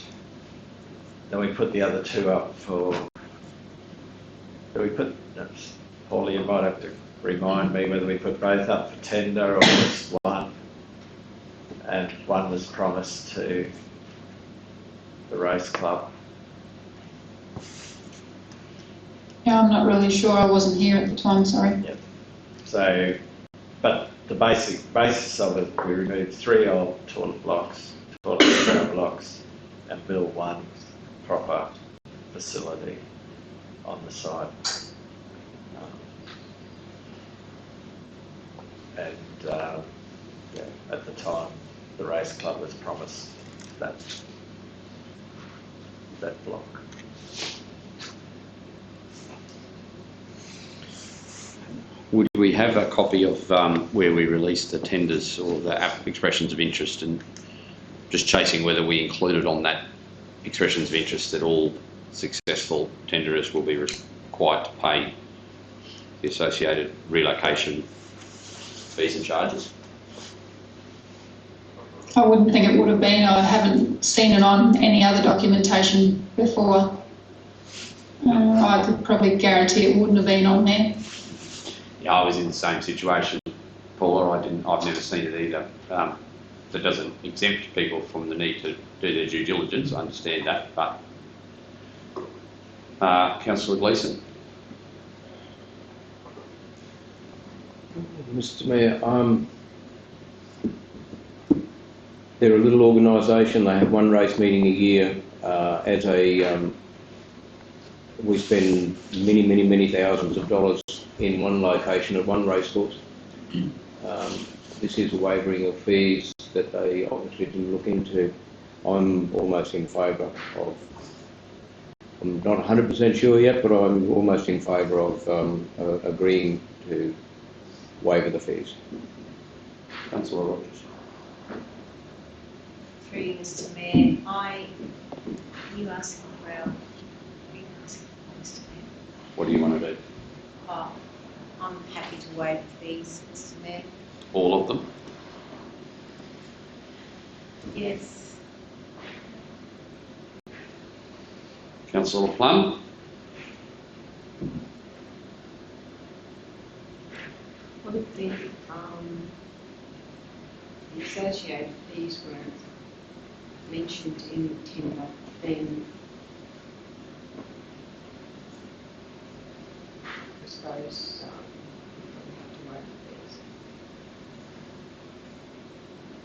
Then we put the other 2 up for, Paula, you might have to remind me whether we put both up for tender or just one. And one was promised to the race club. Yeah, I'm not really sure. I wasn't here at the time, sorry. Yep. So, but the basis of it, we removed 3 old toilet shower blocks, and built one proper facility on the site. At the time, the race club was promised that block. Would we have a copy of where we released the tenders or the expressions of interest, and just chasing whether we included on that expressions of interest that all successful tenderers will be required to pay the associated relocation fees and charges? I wouldn't think it would have been. I haven't seen it on any other documentation before. I could probably guarantee it wouldn't have been on there. Yeah, I was in the same situation, Paula. I've never seen it either. that doesn't exempt people from the need to do their due diligence, I understand that, but Councillor Gleeson. Mr Mayor, they're a little organisation. They have one race meeting a year. We spend many thousands of dollars in one location at one racecourse. This is a wavering of fees that they obviously didn't look into. I'm almost in favour of. I'm not 100% sure yet, but I'm almost in favour of agreeing to waiver the fees. Councillor Rogers. Through you, Mr Mayor, you asking for our, you asking for Mr Mayor? What do you want to do? Oh, I'm happy to waive the fees, Mr Mayor. All of them? Yes. Councillor Plum? What if the associated fees weren't mentioned in the tender, then I suppose we have to waive the fees.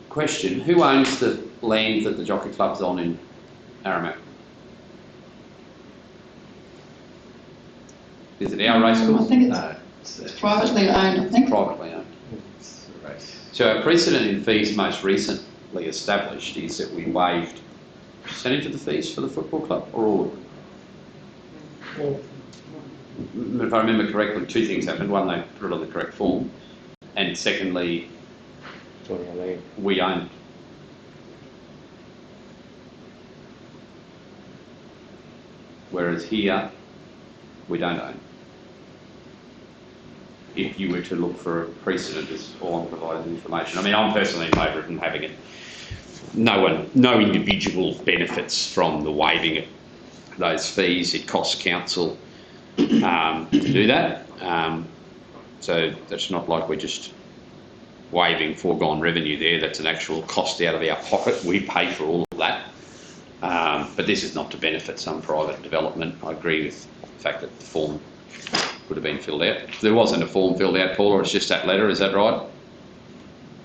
Question, who owns the land that the Jockey Club's on in Aramac? Is it our race I course? think No, it's privately owned, I think. Privately owned. it's the race. So our precedent in fees most recently established is that we waived a percentage of the fees for the football club, or all of them? If I remember correctly, two things happened. One, they put it on the correct form, and secondly, It's on our land. we owned. Whereas here, we don't own. If you were to look for a precedent, is all I'm providing information. I mean, I'm personally in favour of them having it. No individual benefits from the waiving of those fees. It costs council to do that. So that's not like we're just waiving foregone revenue there. That's an actual cost out of our pocket. We pay for all of that. But this is not to benefit some private development. I agree with the fact that the form would have been filled out. There wasn't a form filled out, Paula, it's just that letter, is that right?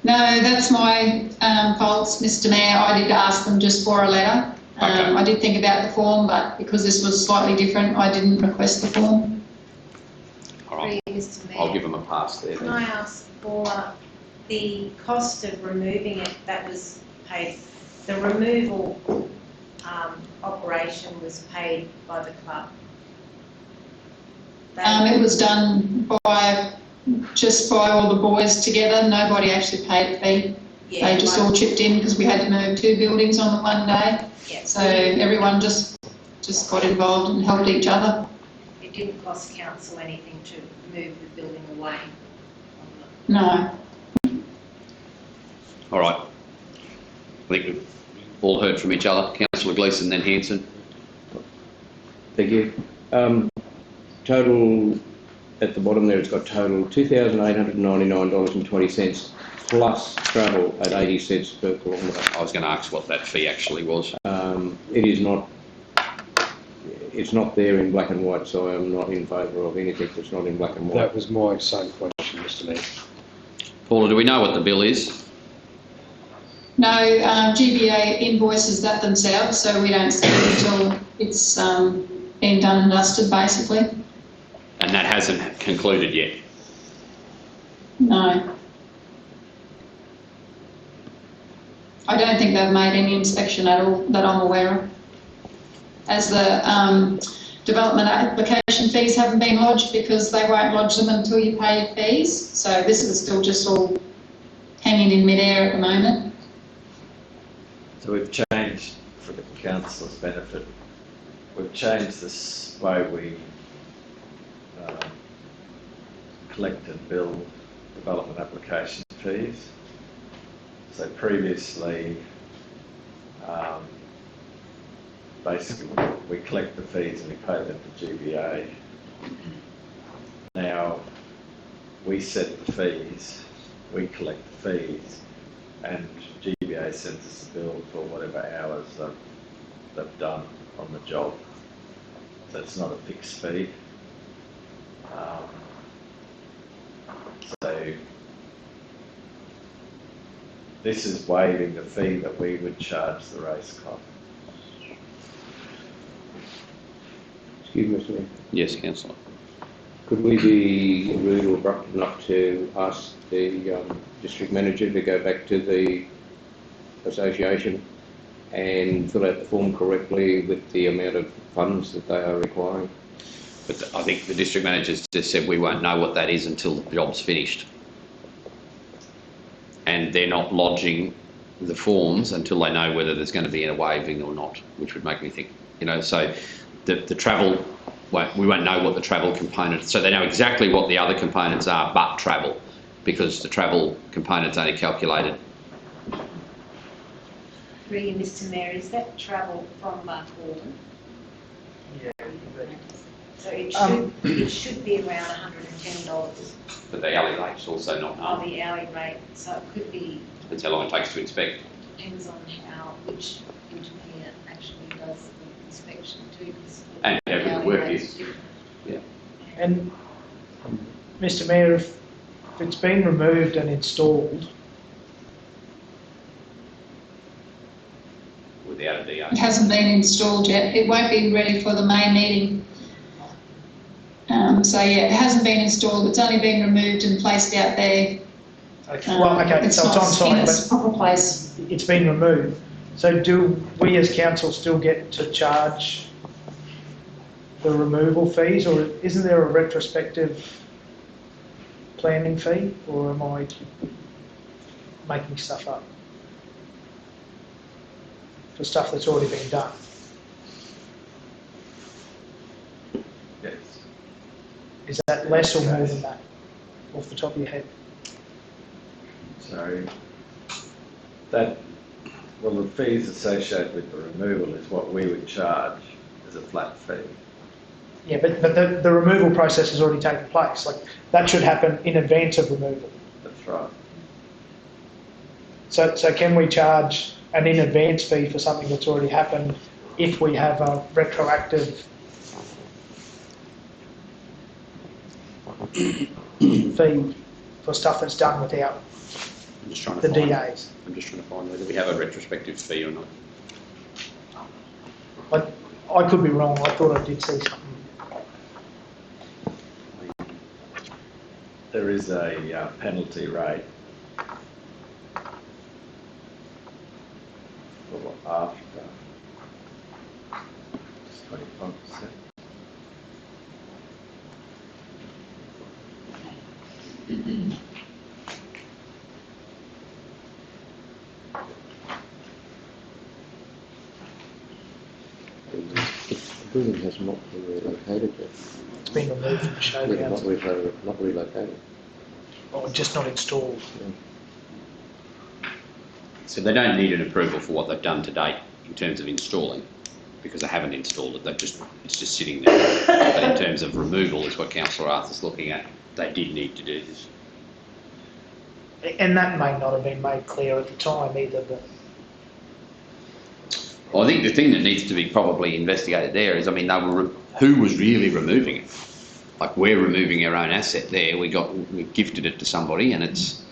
No, that's my fault, Mr Mayor. I did ask them just for a letter. Okay. I did think about the form, but because this was slightly different, I didn't request the form. All right, Through you, Mr Mayor. I'll give them a pass there Can then. I ask for the cost of removing it that was paid, the removal operation was paid by the club? It was done just by all the boys together. Nobody actually paid a fee. They just all chipped in because we had to move two buildings on the one day. Yeah, So everyone just got involved and helped each other. it didn't cost council anything to move the building away. No. All right. I think we've all heard from each other. Councillor Gleeson, then Hanson. Thank you. Total, at the bottom there, it's got total $2,899.20 plus travel at 80 cents per kilometre. I was going to ask what that fee actually was. It is not, it's not there in black and white, so I'm not in favour of anything that's not in black and white. That was my same question, Mr Mayor. Paula, do we know what the bill is? No, GBA invoices that themselves, so we don't see it until it's been done and dusted, basically. And that hasn't concluded yet. No. I don't think they've made any inspection at all that I'm aware of. As the development application fees haven't been lodged because they won't lodge them until you pay your fees. So this is still just all hanging in midair at the moment. So we've changed, for the council's benefit, we've changed this way we collect and bill development application fees. So previously, basically we collect the fees and we pay them to GBA. Now we set the fees, we collect the fees, and GBA EPA sends us a bill for whatever hours they've done on the job. So it's not a fixed fee. So this is waiving the fee that we would charge the race club. Excuse me, Mr. Mayor. Yes, councillor. Could we be rude or abrupt enough to ask the district manager to go back to the association and fill out the form correctly with the amount of funds that they are requiring? But I think the district manager's just said we won't know what that is until the job's finished. And they're not lodging the forms until they know whether there's going to be a waiving or not, which would make me think, so the travel, we won't know what the travel component, so they know exactly what the other components are but travel, because the travel component's only calculated. Really, Mr Mayor, is that travel from Mark Walden? Yeah. So it should be around $110 But the alley rate's also not on known. the alley rate, so it could be, Depends how long it takes to inspect. depends on which engineer actually does the inspection too. 'cause And how good the alley work rate's is. different. And, Mr Mayor, if it's been removed and installed, Without a DO. It hasn't been installed yet. It won't be ready for the May meeting. So yeah, it hasn't been installed. It's only been removed and placed out there. okay, It's so it's not on in site, its but proper place. it's been removed. So do we as council still get to charge the removal fees, or isn't there a retrospective planning fee, or am I making stuff up? For stuff that's already been done? Yes. Is that less or more than that, off the top of your head? So the fees associated with the removal is what we would charge as a flat fee. Yeah, but the removal process has already taken place. Like, that should happen in advance of removal. That's right. So can we charge an in advance fee for something that's already happened if we have a retroactive fee for stuff that's done without I'm just trying to the find, DAs? I'm just trying to find whether we have a retrospective fee or not. I could be wrong. I thought I did see something. There is a penalty rate for after. It's 25%. The building has not been relocated yet. It's been removed from the show Yeah, grounds, not relocated. or just not installed. So they don't need an approval for what they've done to date in terms of installing, because they haven't installed it. It's just sitting there. But in terms of removal, is what Councillor Arthur's looking at. They did need to do this. And that may not have been made clear at the time either, but Well, I think the thing that needs to be probably investigated there is, I mean, who was really removing it? Like, we're removing our own asset there. We gifted it to somebody, and it's,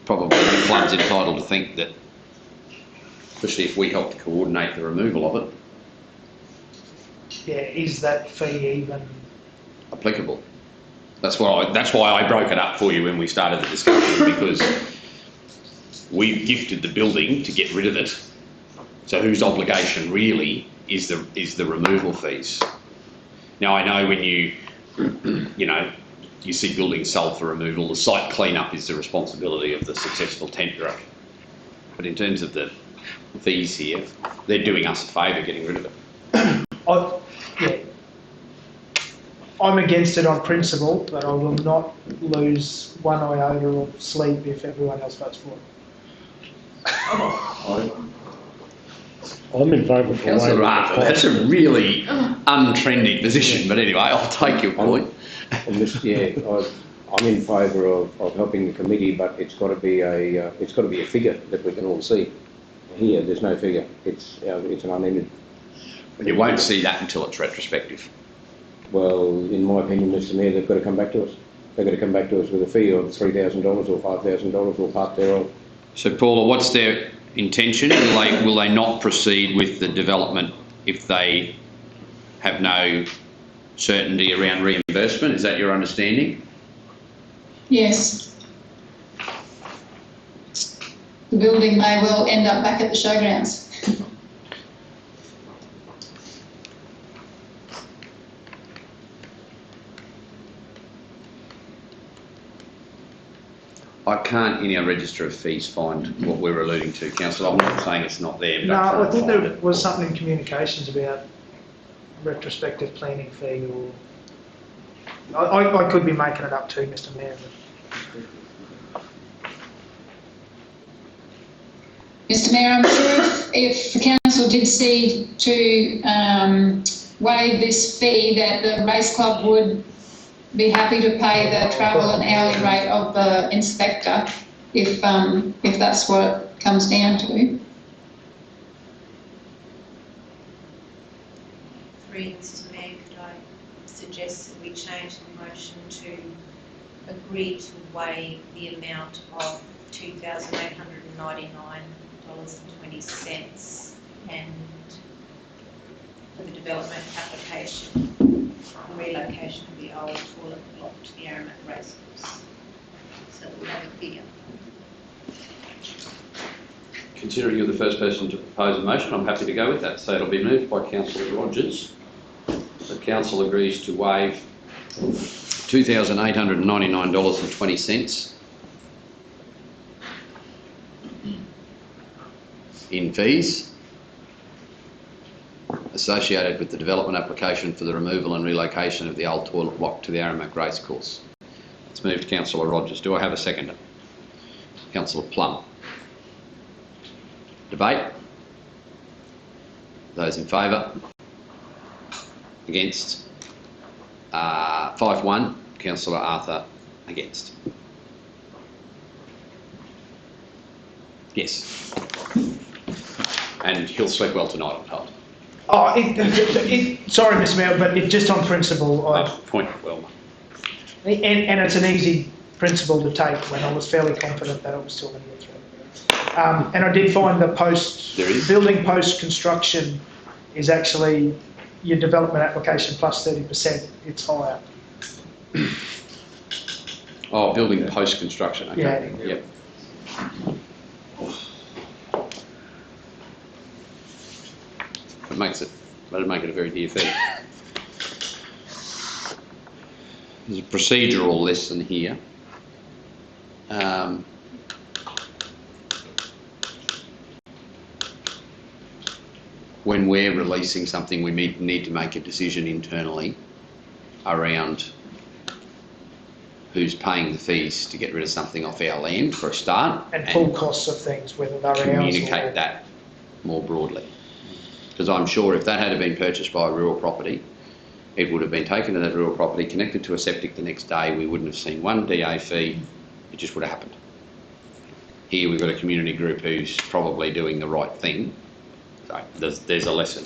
probably the flood's entitled to think that, especially if we helped coordinate the removal of it, yeah, is that fee even? applicable. That's why I broke it up for you when we started the discussion, because we gifted the building to get rid of it. So whose obligation really is the removal fees? Now, I know when you see buildings sold for removal, the site clean-up is the responsibility of the successful tenderer. But in terms of the fees here, they're doing us a favour getting rid of it. I'm against it on principle, but I will not lose one iota of sleep if everyone else votes for it. I'm in favour for Councillor waiving the Arthur, that's cost. a really untrending position, but anyway, I'll take your point. And this, I'm in favour of helping the committee, but it's got to be a figure that we can all see. Here, there's no figure. It's an unending. But you won't see that until it's retrospective. Well, in my opinion, Mr. Mayor, they've got to come back to us. They've got to come back to us with a fee of $3,000 or $5,000 or part thereof. So Paula, what's their intention? Will they not proceed with the development if they have no certainty around reimbursement? Is that your understanding? Yes. The building may well end up back at the showgrounds. I can't in our register of fees find what we're alluding to, Councillor. I'm not saying it's not there, but No, I I can't think find there it. was something in communications about retrospective planning fee or... I could be making it up too, Mr Mayor. Mr Mayor, I'm sure if the council did see to waive this fee, that the race club would be happy to pay the travel and hourly rate of the inspector if that's what it comes down to. Mr Mayor, could I suggest that we change the motion to agree to waive the amount of $2,899.20 and for the development application and relocation of the old toilet block to the Aramat Racecourse, so that we have a figure. Considering you're the first person to propose a motion, I'm happy to go with that. So it'll be moved by Councillor Rogers. The council agrees to waive $2,899.20 in fees associated with the development application for the removal and relocation of the old toilet block to the Aramat Racecourse. It's moved Councillor Rogers. Do I have a seconder? Councillor Plum. Debate? Those in favour? Against? 5-1. Councillor Arthur against. Yes. And he'll sleep well tonight, I'm told. Oh, sorry, Mr Mayor, but just on principle, Point well. and it's an easy principle to take when I was fairly confident that it was still going to get through. And I did find the building post-construction is actually your development application plus 30%, it's higher. Oh, building post-construction, okay. Yeah. Yep. That'd make it a very dear fee. There's a procedural lesson here. When we're releasing something, we need to make a decision internally around who's paying the fees to get rid of something off our land for a start. And full costs of things, whether they're ours or... Communicate that more broadly. Because I'm sure if that had been purchased by a rural property, it would have been taken to that rural property, connected to a septic the next day, we wouldn't have seen one DA fee, it just would have happened. Here we've got a community group who's probably doing the right thing. So there's a lesson.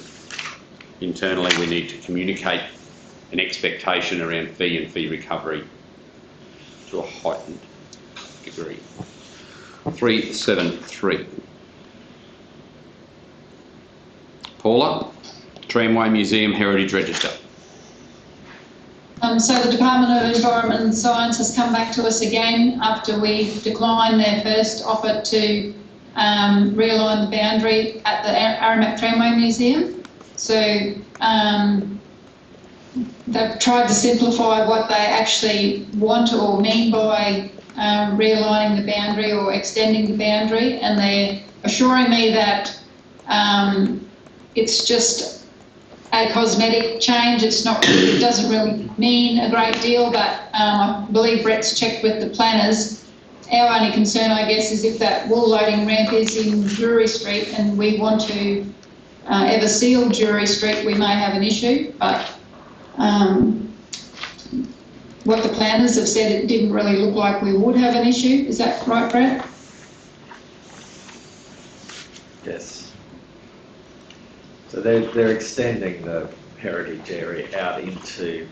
Internally we need to communicate an expectation around fee and fee recovery to a heightened degree. 373. Paula, Tramway Museum Heritage Register. So the Department of Environment and Science has come back to us again after we declined their first offer to realign the boundary at the Aramat Tramway Museum. So they've tried to simplify what they actually want or mean by realigning the boundary or extending the boundary, and they're assuring me that it's just a cosmetic change. It's not. It doesn't really mean a great deal, but I believe Brett's checked with the planners. Our only concern, I guess, is if that wool loading ramp is in Drury Street and we want to ever seal Drury Street, we may have an issue. But what the planners have said, it didn't really look like we would have an issue. Is that right, Brad? Yes. So they're extending the heritage area out into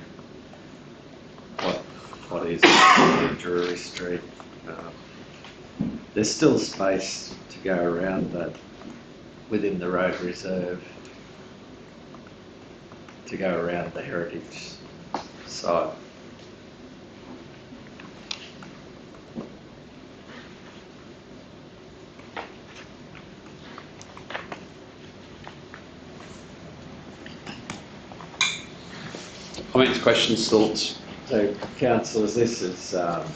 what is Drury Street. There's still space to go around that within the road reserve to go around the heritage site. Comments, questions, thoughts? So, councillors, this is a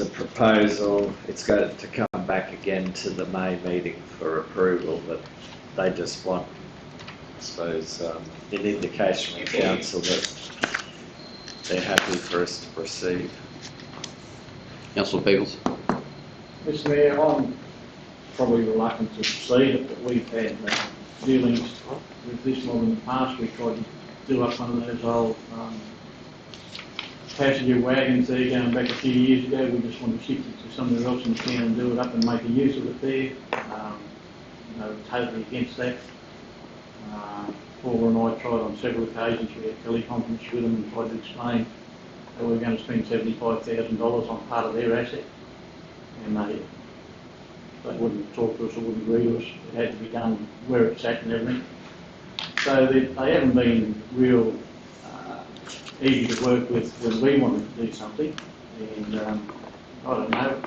proposal. It's going to come back again to the May meeting for approval, but they just want, I suppose, an indication from council that they're happy for us to proceed. Councillor Peebles? Mr Mayor, I'm probably reluctant to proceed, but we've had dealings with this one in the past. We tried to do up one of those old passenger wagons there going back a few years ago. We just want to shift it to somewhere else in town and do it up and make a use of it there. Totally against that. Paul and I tried on several occasions. We had teleconference with them and tried to explain that we were going to spend $75,000 on part of their asset, and they wouldn't talk to us or wouldn't agree to us. It had to be done where it's at and everything. So they haven't been real easy to work with when we wanted to do something, and I don't know,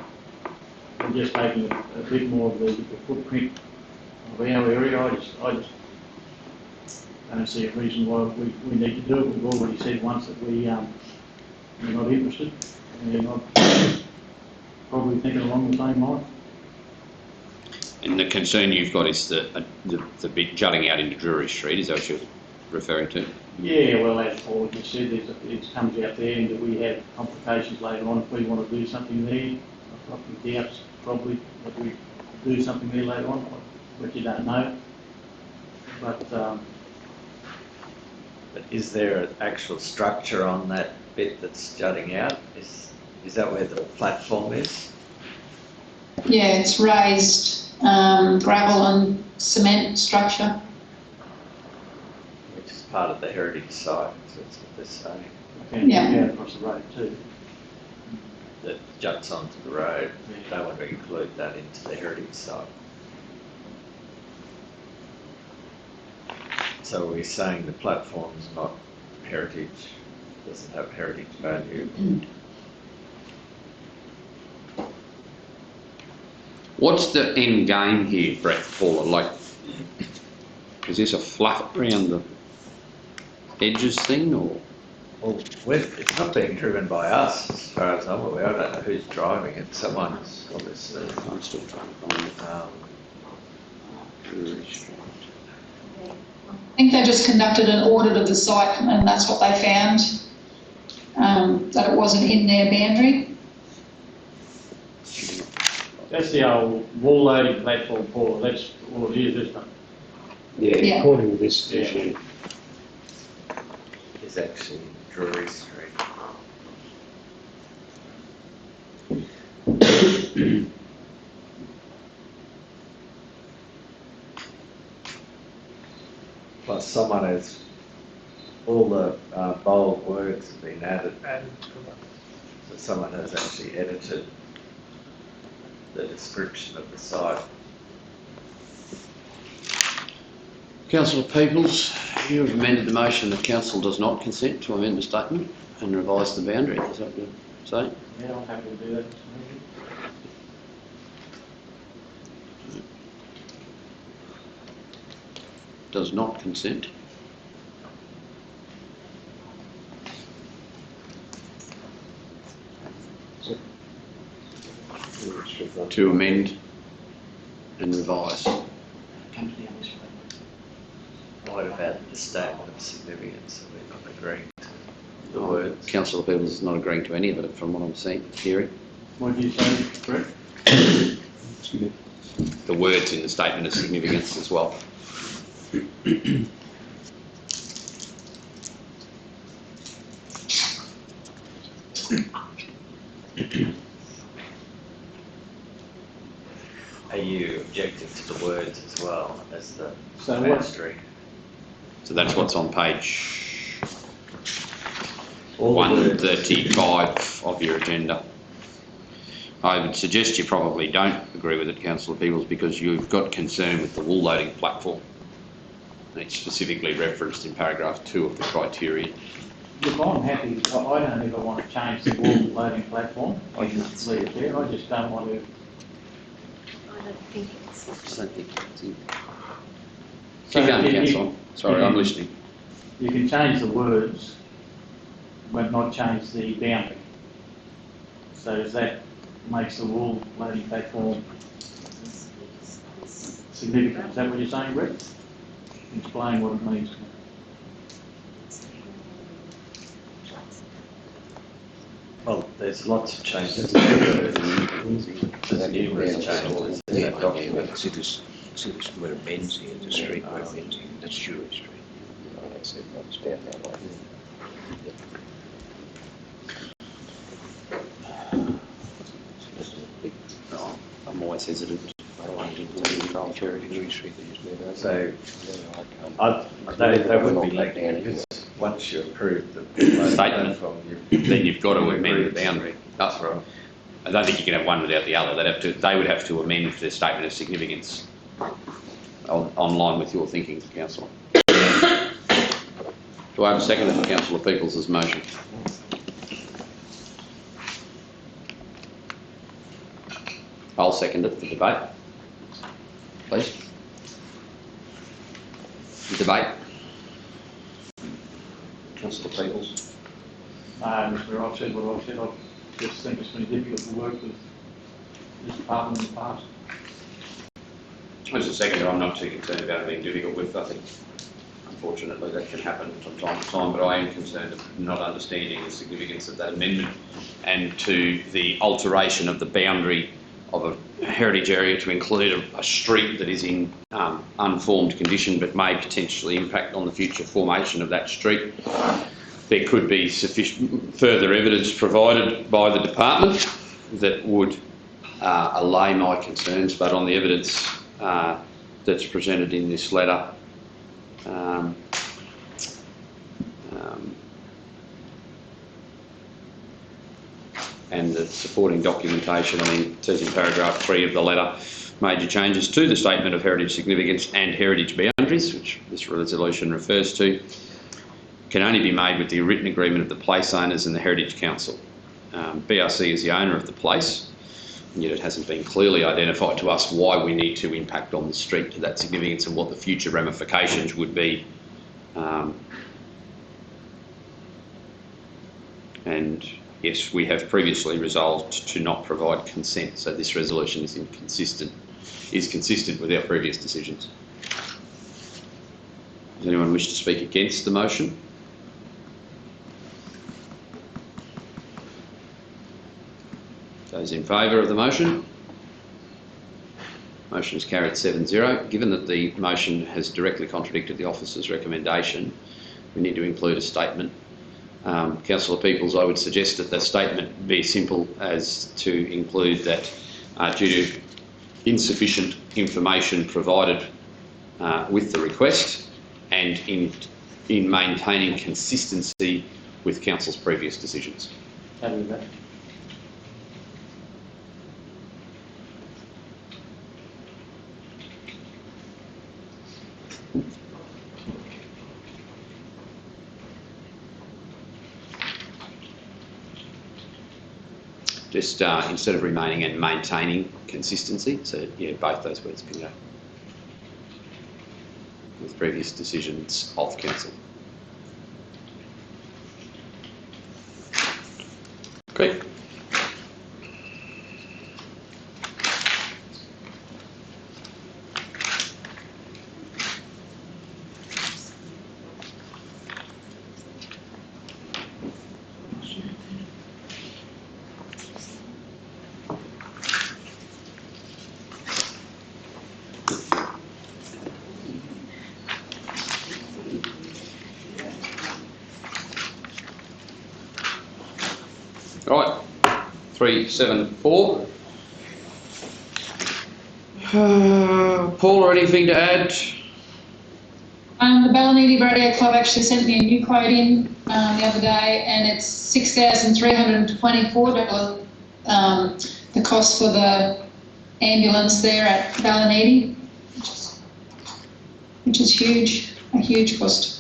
we're just taking a bit more of the footprint of our area. I just don't see a reason why we need to do it. We've already said once that we're not interested, and we're not probably thinking along the same line. And the concern you've got is the bit jutting out into Drury Street, is that what you're referring to? Yeah, well, as Paul just said, it comes out there, and that we have complications later on if we want to do something there. I've got some doubts probably that we do something there later on, but you don't know. But is there an actual structure on that bit that's jutting out? Is that where the platform is? Yeah, it's raised gravel and cement structure. Which is part of the heritage site, so that's what they're saying. and Yeah. down across the road too. That juts onto the road. They want to include that into the heritage site. So we're saying the platform's not heritage, doesn't have heritage value. What's the end game here, Brett, Paula? Like, is this a fluff around the edges thing, or? Well, it's not being driven by us, as far as I'm aware. I don't know who's driving it. Someone's obviously. I'm still trying to find it. I think they just conducted an audit of the site, and that's what they found, that it wasn't in their boundary. That's the old wall loading platform, Paul. That's all it is, isn't it? Yeah. According to this Yeah. issue. Is actually Drury Street. Plus someone has, all the bold words have been added. So someone has actually edited the description of the site. Councillor Peebles, you have amended the motion. The council does not consent to amend the statement and revise the boundary. Is that what you're saying? Yeah, I'm happy to do that. Mr. Mayor. Does not consent. To amend and revise. Comes down this way. What about the statement of significance? Are we not agreeing to the words? Councillor Peebles is not agreeing to any of it from what I'm hearing. What did you say, Brett? The words in the statement of significance as well. Are you objecting to the words as well as the So main what, street? So that's what's on page All the words. 135 of your agenda. I would suggest you probably don't agree with it, Councillor Peebles, because you've got concern with the wool loading platform. And it's specifically referenced in paragraph 2 of the criteria. look, I'm happy, I don't ever want to change the wool loading platform. I just leave it there. I just don't want to, I don't think it's. I don't think it's in. So Keep going, if- Councillor. Sorry, I'm listening. you can change the words, but not change the boundary. So does that makes the wool loading platform significant? Is that what you're saying, Rick? Explain what it means. Well, there's lots of changes to the words. There's numerous changes in that document. See this where it bends here, the street where it bends here, that's Drury Street. It's down that way. Oh, I'm always hesitant. So, they would be linked because once you approve the Statement. platform, Then you've got to amend the boundary. That's right. I don't think you can have one without the other. They would have to amend their statement of significance on line with your thinking, Councillor. Do I have a second for Councillor Peoples' motion? I'll second it for debate. Please. Debate. Councillor Peoples. Mr. I've said what I've said. I just think it's been difficult to work with this department in the past. As a seconder, I'm not too concerned about it being difficult with. I think, unfortunately, that can happen from time to time, but I am concerned of not understanding the significance of that amendment and to the alteration of the boundary of a heritage area to include a street that is in unformed condition but may potentially impact on the future formation of that street. There could be sufficient further evidence provided by the department that would allay my concerns, but on the evidence that's presented in this letter, and the supporting documentation, I mean, it says in paragraph 3 of the letter, major changes to the statement of heritage significance and heritage boundaries, which this resolution refers to, can only be made with the written agreement of the place owners and the Heritage Council. BRC is the owner of the place, and yet it hasn't been clearly identified to us why we need to impact on the street to that significance and what the future ramifications would be. And yes, we have previously resolved to not provide consent, so this resolution is consistent with our previous decisions. Does anyone wish to speak against the motion? Those in favour of the motion? Motion is carried 7-0. Given that the motion has directly contradicted the officer's recommendation, we need to include a statement. Councillor Peoples, I would suggest that the statement be simple as to include that due to insufficient information provided with the request and in maintaining consistency with Council's previous decisions. Happy with that? Just instead of remaining and maintaining consistency, so yeah, both those words can go with previous decisions of Council. Great. 374. Paul, or anything to add? The Ballanidi Radio Club actually sent me a new quote in the other day, and it's $6,324. The cost for the ambulance there at Ballanidi, which is huge, a huge cost.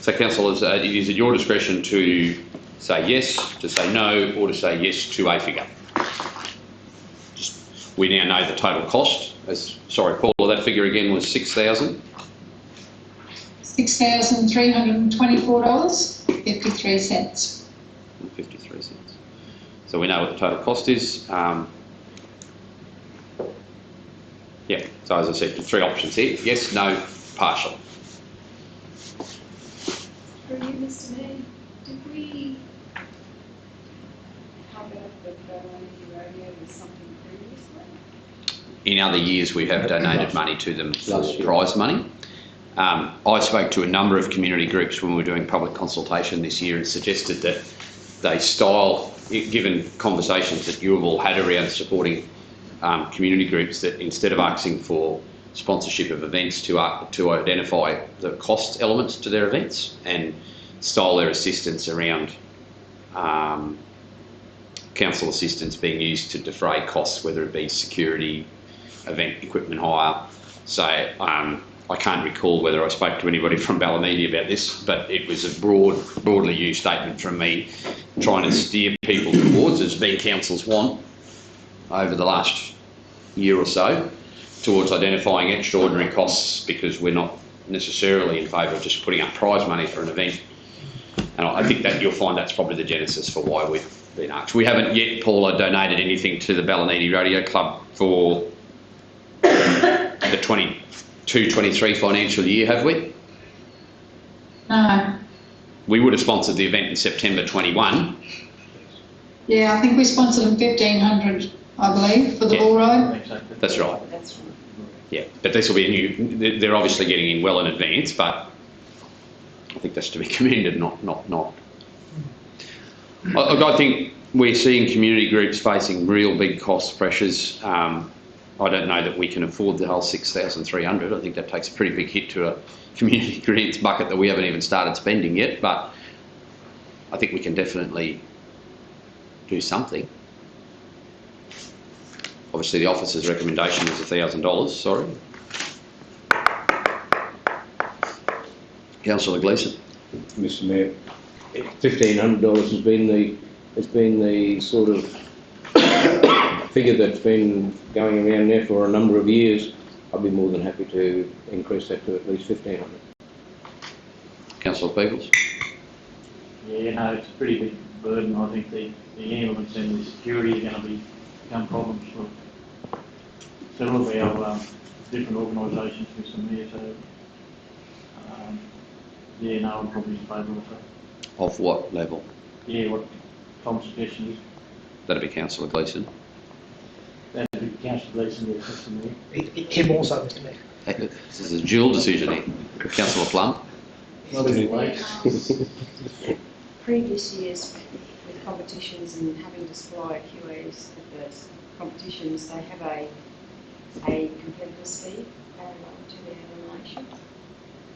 So councillors, it is at your discretion to say yes, to say no, or to say yes to a figure. We now know the total cost. Sorry, Paul, that figure again was $6,000. $6,324.53. 53 cents. So we know what the total cost is. Yeah, so as I said, the three options here: yes, no, partial. For you, Mr. Mayor, did we cover the Ballanidi Radio with something previously? In other years, we have donated money to them for Last year. prize money. I spoke to a number of community groups when we were doing public consultation this year and suggested that they given conversations that you have all had around supporting community groups, that instead of asking for sponsorship of events, to identify the cost elements to their events and style their assistance around council assistance being used to defray costs, whether it be security, event equipment hire. So I can't recall whether I spoke to anybody from Ballanidi about this, but it was a broadly used statement from me, trying to steer people towards, as being councils want over the last year or so, towards identifying extraordinary costs, because we're not necessarily in favour of just putting up prize money for an event. And I think that you'll find that's probably the genesis for why we've been asked. We haven't yet, Paula, donated anything to the Ballanidi Radio Club for the 22-23 financial year, have we? No. We would have sponsored the event in September 21. Yeah, I think we sponsored them $1,500, I believe, for the bull ride. That's right. That's right. Yeah, but this will be a new. They're obviously getting in well in advance, but I think that's to be commended. Not. I think we're seeing community groups facing real big cost pressures. I don't know that we can afford the whole 6,300. I think that takes a pretty big hit to a community grants bucket that we haven't even started spending yet. But I think we can definitely do something. Obviously, the officer's recommendation is $1,000. Sorry, Councillor Gleeson. Mr. Mayor, $1,500 has been the sort of figure that's been going around there for a number of years. I'd be more than happy to increase that to at least $1,500. Councillor Peebles. Yeah, no, it's a pretty big burden. I think the ambulance and the security are going to become problems for several of our different organisations, Mr. Mayor. So, yeah, no, I'm probably in favour of that. Of what level? Yeah, what Tom's suggestion is. That'd be Councillor Gleeson. That'd be Councillor Gleeson, yes, Mr. Mayor. Him also, Mr. Mayor. This is a dual decision here. Councillor Plum. Well, anyway. Previous years with competitions and having to supply QAs at the competitions, they have a competitors fee parallel to their elimination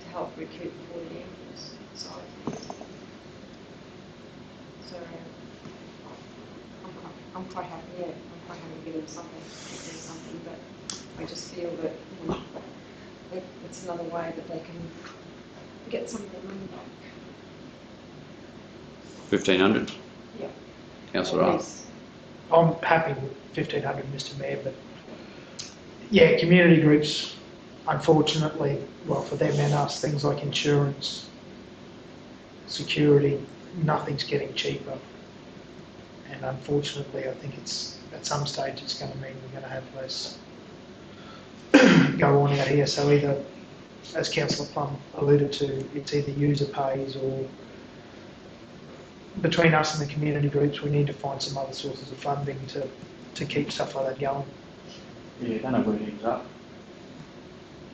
to help recruit for the ambulance side of things. So I'm quite happy, yeah, I'm quite happy to give them something, but I just feel that, it's another way that they can get some of their money back. 1,500. Yeah. Councillor Arthur. Yes. I'm happy with 1,500, Mr. Mayor, but yeah, community groups, unfortunately, well, for them and us, things like insurance, security, nothing's getting cheaper. And unfortunately, I think at some stage it's going to mean we're going to have less go on out here. So either, as Councillor Plum alluded to, it's either user pays, or between us and the community groups, we need to find some other sources of funding to keep stuff like that going. Yeah, don't know where it ends up.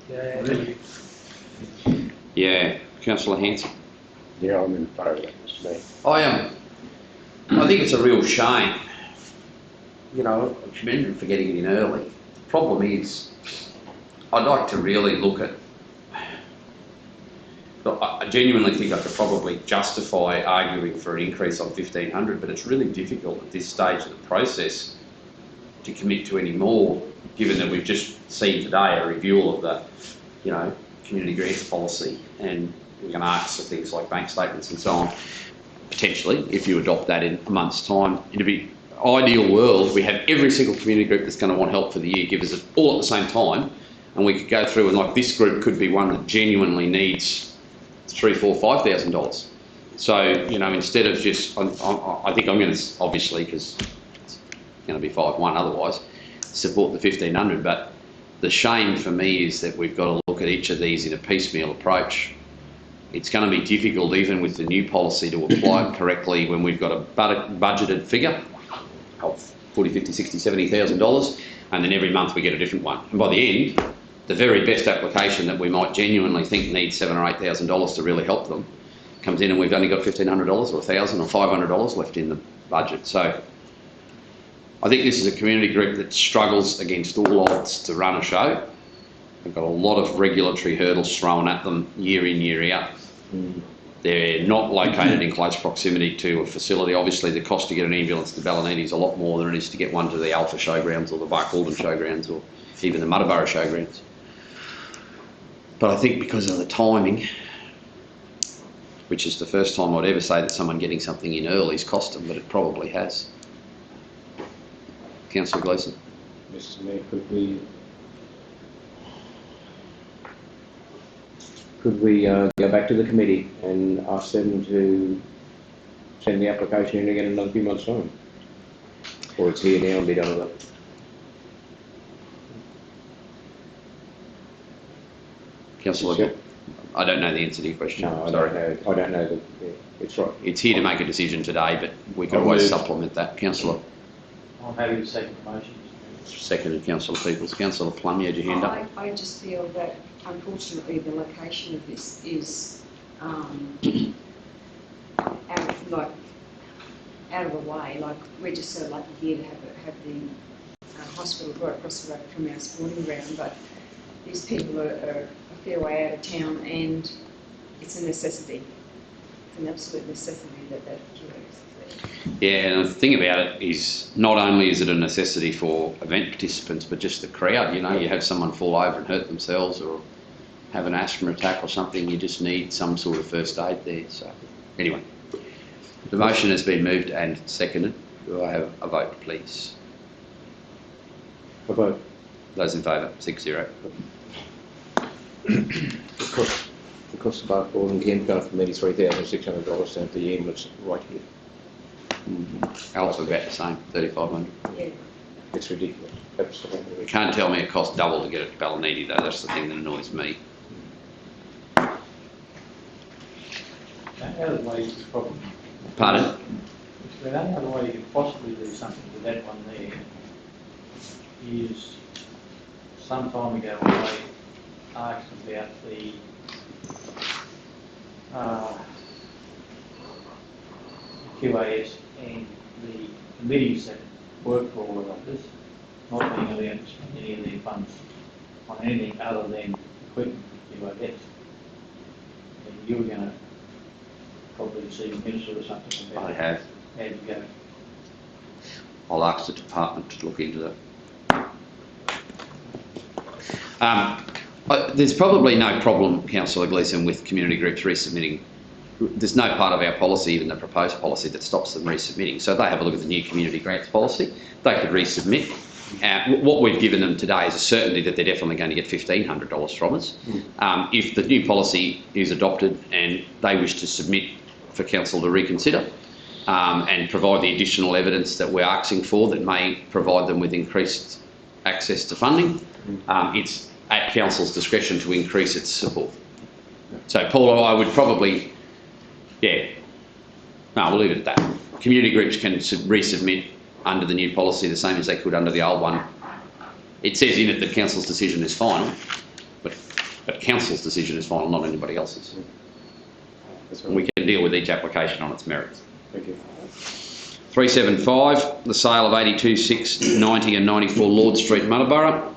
Yeah. Really. Yeah, Councillor Hanson. Yeah, I'm in favour of that, Mr Mayor. I think it's a real shame. You know, I commend him for getting it in early. The problem is, I'd like to really look at. Look, I genuinely think I could probably justify arguing for an increase on 1,500, but it's really difficult at this stage of the process to commit to any more, given that we've just seen today a review of the, you know, community grants policy, and we're going to ask for things like bank statements and so on. Potentially, if you adopt that in a month's time, it'd be ideal world. We have every single community group that's going to want help for the year give us it all at the same time, and we could go through and like this group could be one that genuinely needs $3,000, $4,000, $5,000. So you know, instead of just, I think I'm going to obviously, because it's going to be 5-1 otherwise, support the 1,500. But the shame for me is that we've got to look at each of these in a piecemeal approach. It's going to be difficult even with the new policy to apply it correctly when we've got a budgeted figure of $40,000, $50,000, $60,000, $70,000, and then every month we get a different one. And by the end, the very best application that we might genuinely think needs $7,000 or $8,000 to really help them comes in and we've only got $1,500 or $1,000 or $500 left in the budget. So I think this is a community group that struggles against all odds to run a show. They've got a lot of regulatory hurdles thrown at them year in, year out. They're not located in close proximity to a facility. Obviously, the cost to get an ambulance to Ballinedy is a lot more than it is to get one to the Alpha Showgrounds or the Barcaldine Showgrounds or even the Muddaborough Showgrounds. But I think because of the timing, which is the first time I'd ever say that someone getting something in early has cost them, but it probably has. Councillor Gleeson. Mr Mayor, could we go back to the committee and ask them to send the application in again in another few months' time? Or it's here now and be done with it? Councillor, I don't know the answer to your question. No, I Sorry. don't know that, yeah, it's right. It's here to make a decision today, but we could always supplement that. Councillor, I'm happy to second the motion. seconded Councillor Peoples. Councillor Plum, you had your hand up. I just feel that unfortunately the location of this is out of the way. Like, we're just so lucky here to have the hospital right across the road from our sporting ground, but these people are a fair way out of town, and it's a necessity. It's an absolute necessity that QA is there. Yeah, and the thing about it is not only is it a necessity for event participants, but just the crowd. You know, you have someone fall over and hurt themselves or have an asthma attack or something, you just need some sort of first aid there. So anyway, the motion has been moved and seconded. Do I have a vote, please? A vote. Those in favour, 6-0. The cost of Barcaldine Camp going from maybe $3,600 down to the ambulance right here. Alpha about the same, 3,500. Yeah. It's ridiculous. Absolutely You ridiculous. can't tell me it costs double to get it to Ballinedy though, that's the thing that annoys me. The only other way you could probably, Pardon? the only other way you could possibly do something with that one there is some time ago I asked about the QAS and the committees that work for all of this, not being allowed to spend any of their funds on anything other than equipment for QAS. And you were going to probably see a minister or something about I have. how you go. I'll ask the department to look into that. There's probably no problem, Councillor Gleeson, with community groups resubmitting. There's no part of our policy, even the proposed policy, that stops them resubmitting. So if they have a look at the new community grants policy, they could resubmit. What we've given them today is a certainty that they're definitely going to get $1,500 from us. If the new policy is adopted and they wish to submit for council to reconsider and provide the additional evidence that we're asking for that may provide them with increased access to funding, it's at council's discretion to increase its support. So Paul, I would probably, we'll leave it at that. Community groups can resubmit under the new policy the same as they could under the old one. It says in it that council's decision is final, but council's decision is final, not anybody else's. and we can deal with each application on its merits. Thank you. 375, the sale of 82, 6, 90 and 94 Lord Street, Muttaburra.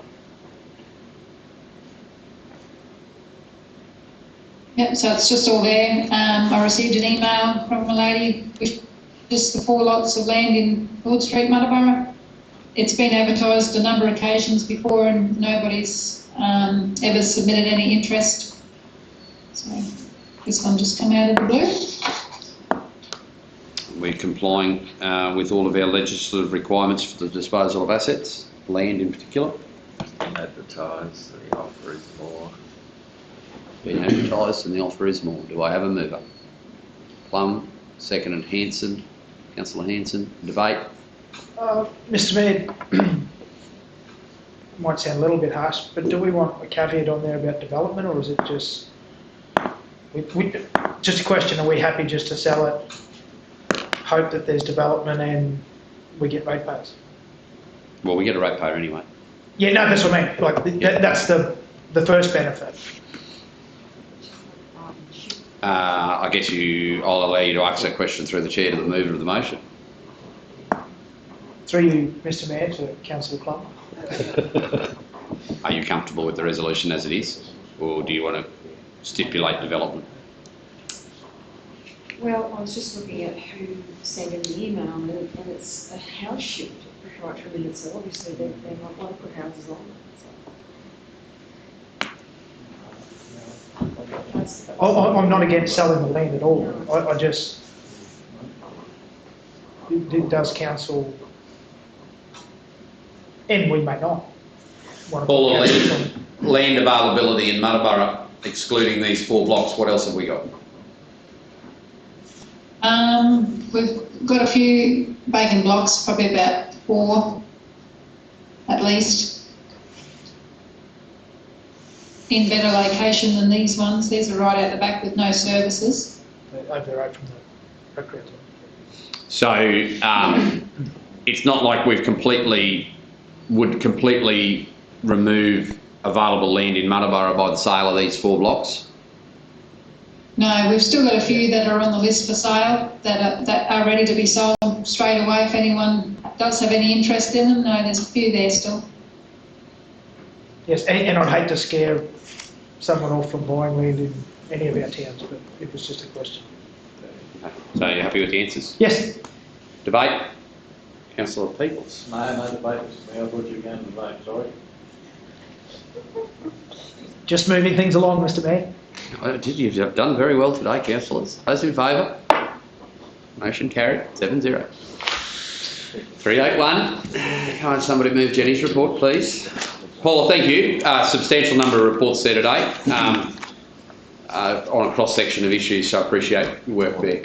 Yep, so it's just all there. I received an email from a lady with just the 4 lots of land in Lord Street, Muttaburra. It's been advertised a number of occasions before and nobody's ever submitted any interest. So this one just come out of the blue. We're complying with all of our legislative requirements for the disposal of assets, land in particular. Advertise, the offer is more. Being advertised and the offer is more. Do I have a mover? Plum, second and Hanson. Councillor Hanson, debate. Mr Mayor, might sound a little bit harsh, but do we want a caveat on there about development, or is it just, just a question, are we happy just to sell it, hope that there's development and we get ratepayers? Well, we get a ratepayer anyway. Yeah, no, that's what I mean, like, that's the first benefit. I guess I'll allow you to ask that question through the chair to the mover of the motion. Through you, Mr Mayor, to Councillor Plum. Are you comfortable with the resolution as it is, or do you want to stipulate development? Well, I was just looking at who sent in the email, and it's a house shoot right from in it, so obviously they might want to put houses on it. So. I'm not against selling the land at all. I just, does council, and we may not, want to Paul, put houses on. land availability in Muttaburra, excluding these 4 blocks, what else have we got? We've got a few vacant blocks, probably about 4 at least, in better location than these ones. These are right out the back with no services. Over the road from the recreation. So it's not like we've would completely remove available land in Muttaburra by the sale of these 4 blocks. No, we've still got a few that are on the list for sale that are ready to be sold straight away if anyone does have any interest in them. No, there's a few there still. Yes, and I'd hate to scare someone off from buying land in any of our towns, but it was just a question. So you're happy with the answers? Yes. Debate? Councillor Peoples. No debate, Mr Mayor, I thought you were going to debate, sorry. Just moving things along, Mr Mayor. You've done very well today, councillors. Those in favour? Motion carried, 7-0. 381. Can somebody move Jenny's report, please? Paula, thank you. Substantial number of reports there today on a cross-section of issues, so I appreciate your work there.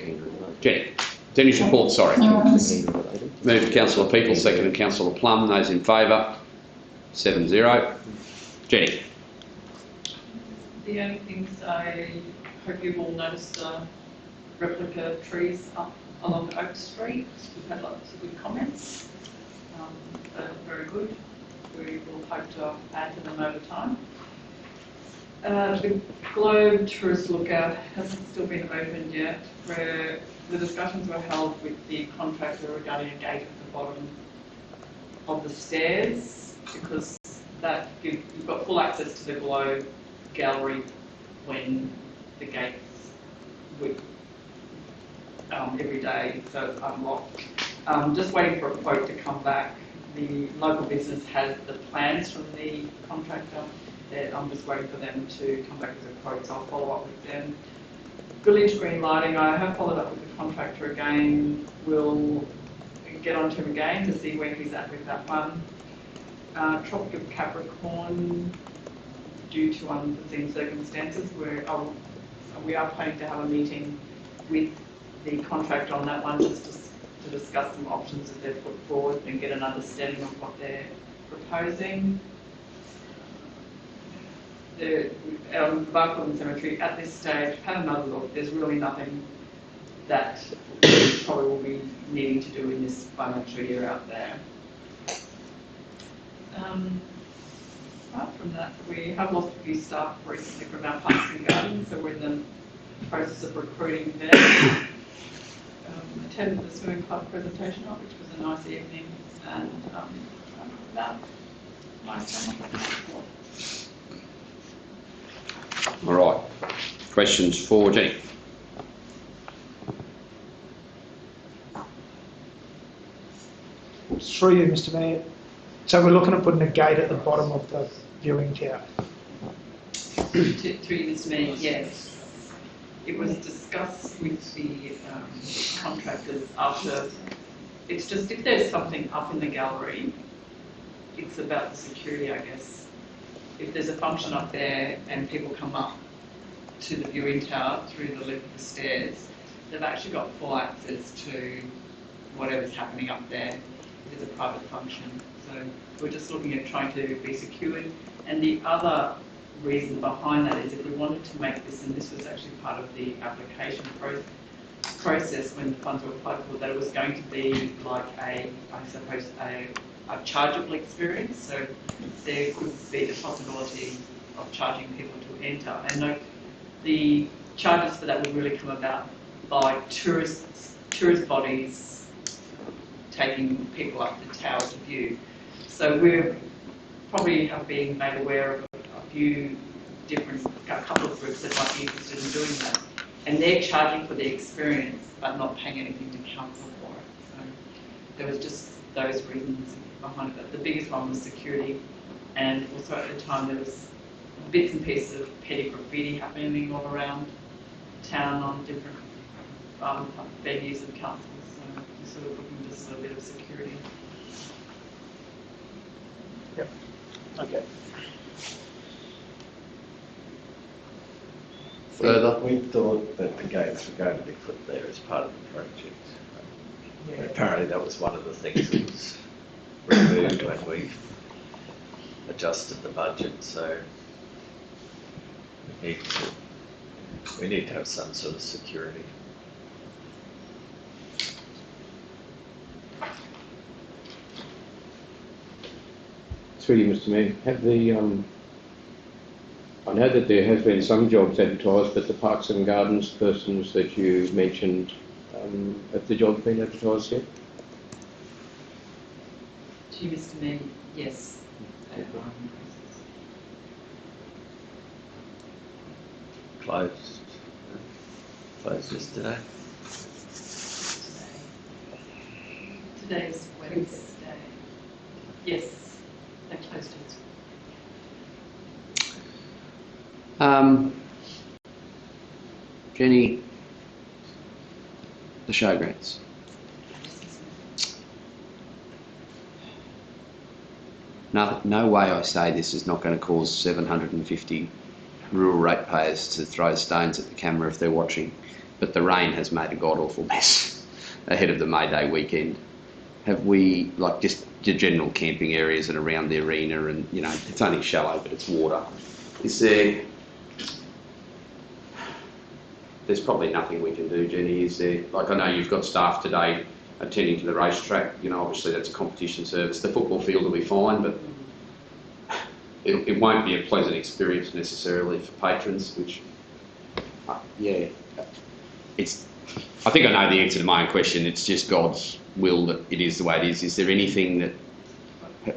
Jenny's report, sorry. Moved Councillor Peoples, seconded Councillor Plum. Those in favour? 7-0. Jenny. The only things I hope you've all noticed are replica trees up along Oak Street. We've had lots of good comments. They're very good. We will hope to add to them over time. The Globe Tourist Lookout hasn't still been opened yet, where the discussions were held with the contractor regarding a gate at the bottom of the stairs, because that you've got full access to the Globe gallery when the gates every day, so it's unlocked. Just waiting for a quote to come back. The local business has the plans from the contractor. I'm just waiting for them to come back with a quote, so I'll follow up with them. Village Green Lighting, I have followed up with the contractor again. We'll get onto him again to see where he's at with that one. Tropic of Capricorn, due to unforeseen circumstances, we are planning to have a meeting with the contractor on that one just to discuss some options that they've put forward and get an understanding of what they're proposing. Barclay Cemetery, at this stage, had another look. There's really nothing that we probably will be needing to do in this financial year out there. Apart from that, we have lost a few staff recently from our parks and gardens, so we're in the process of recruiting there. Attended the swimming club presentation, which was a nice evening, and about my summer. All right. Questions for Jenny? Through you, Mr Mayor. So we're looking at putting a gate at the bottom of the viewing tower. Through you, Mr Mayor, yes. It was discussed with the contractors after, it's just if there's something up in the gallery, it's about the security, I guess. If there's a function up there and people come up to the viewing tower through the lip of the stairs, they've actually got full access to whatever's happening up there. If it's a private function. So we're just looking at trying to be secured. And the other reason behind that is if we wanted to make this, and this was actually part of the application process when the funds were applied for, that it was going to be like a chargeable experience. So there could be the possibility of charging people to enter. And note, the charges for that would really come about by tourist bodies taking people up the tower to view. So we probably have been made aware of a couple of groups that might be interested in doing that. And they're charging for the experience, but not paying anything to council for it. So there was just those reasons behind it. But the biggest one was security, and also at the time there was bits and pieces of petty graffiti happening all around town on different venues and councils. So we're sort of looking just for a bit of security. Yep. Okay. Further? We thought that the gates were going to be put there as part of the project. Yeah. Apparently that was one of the things that was removed when we adjusted the budget, so we need to have some sort of security. Through you, Mr Mayor, have the, I know that there has been some jobs advertised, but the Parks and Gardens persons that you mentioned, have the jobs been advertised yet? To you, Mr Mayor, yes. Closed yesterday. Today's Wednesday. Yes, they closed it. Jenny, the showgrounds. No way I say this is not going to cause 750 rural ratepayers to throw stones at the camera if they're watching, but the rain has made a god-awful mess ahead of the May Day weekend. Have we, like just the general camping areas and around the arena, and you know, it's only shallow but it's water. Is there's probably nothing we can do, Jenny, is there? Like, I know you've got staff today attending to the racetrack, you know, obviously that's a competition service. The football field will be fine, but it won't be a pleasant experience necessarily for patrons, which, yeah, I think I know the answer to my own question. It's just God's will that it is the way it is. Is there anything that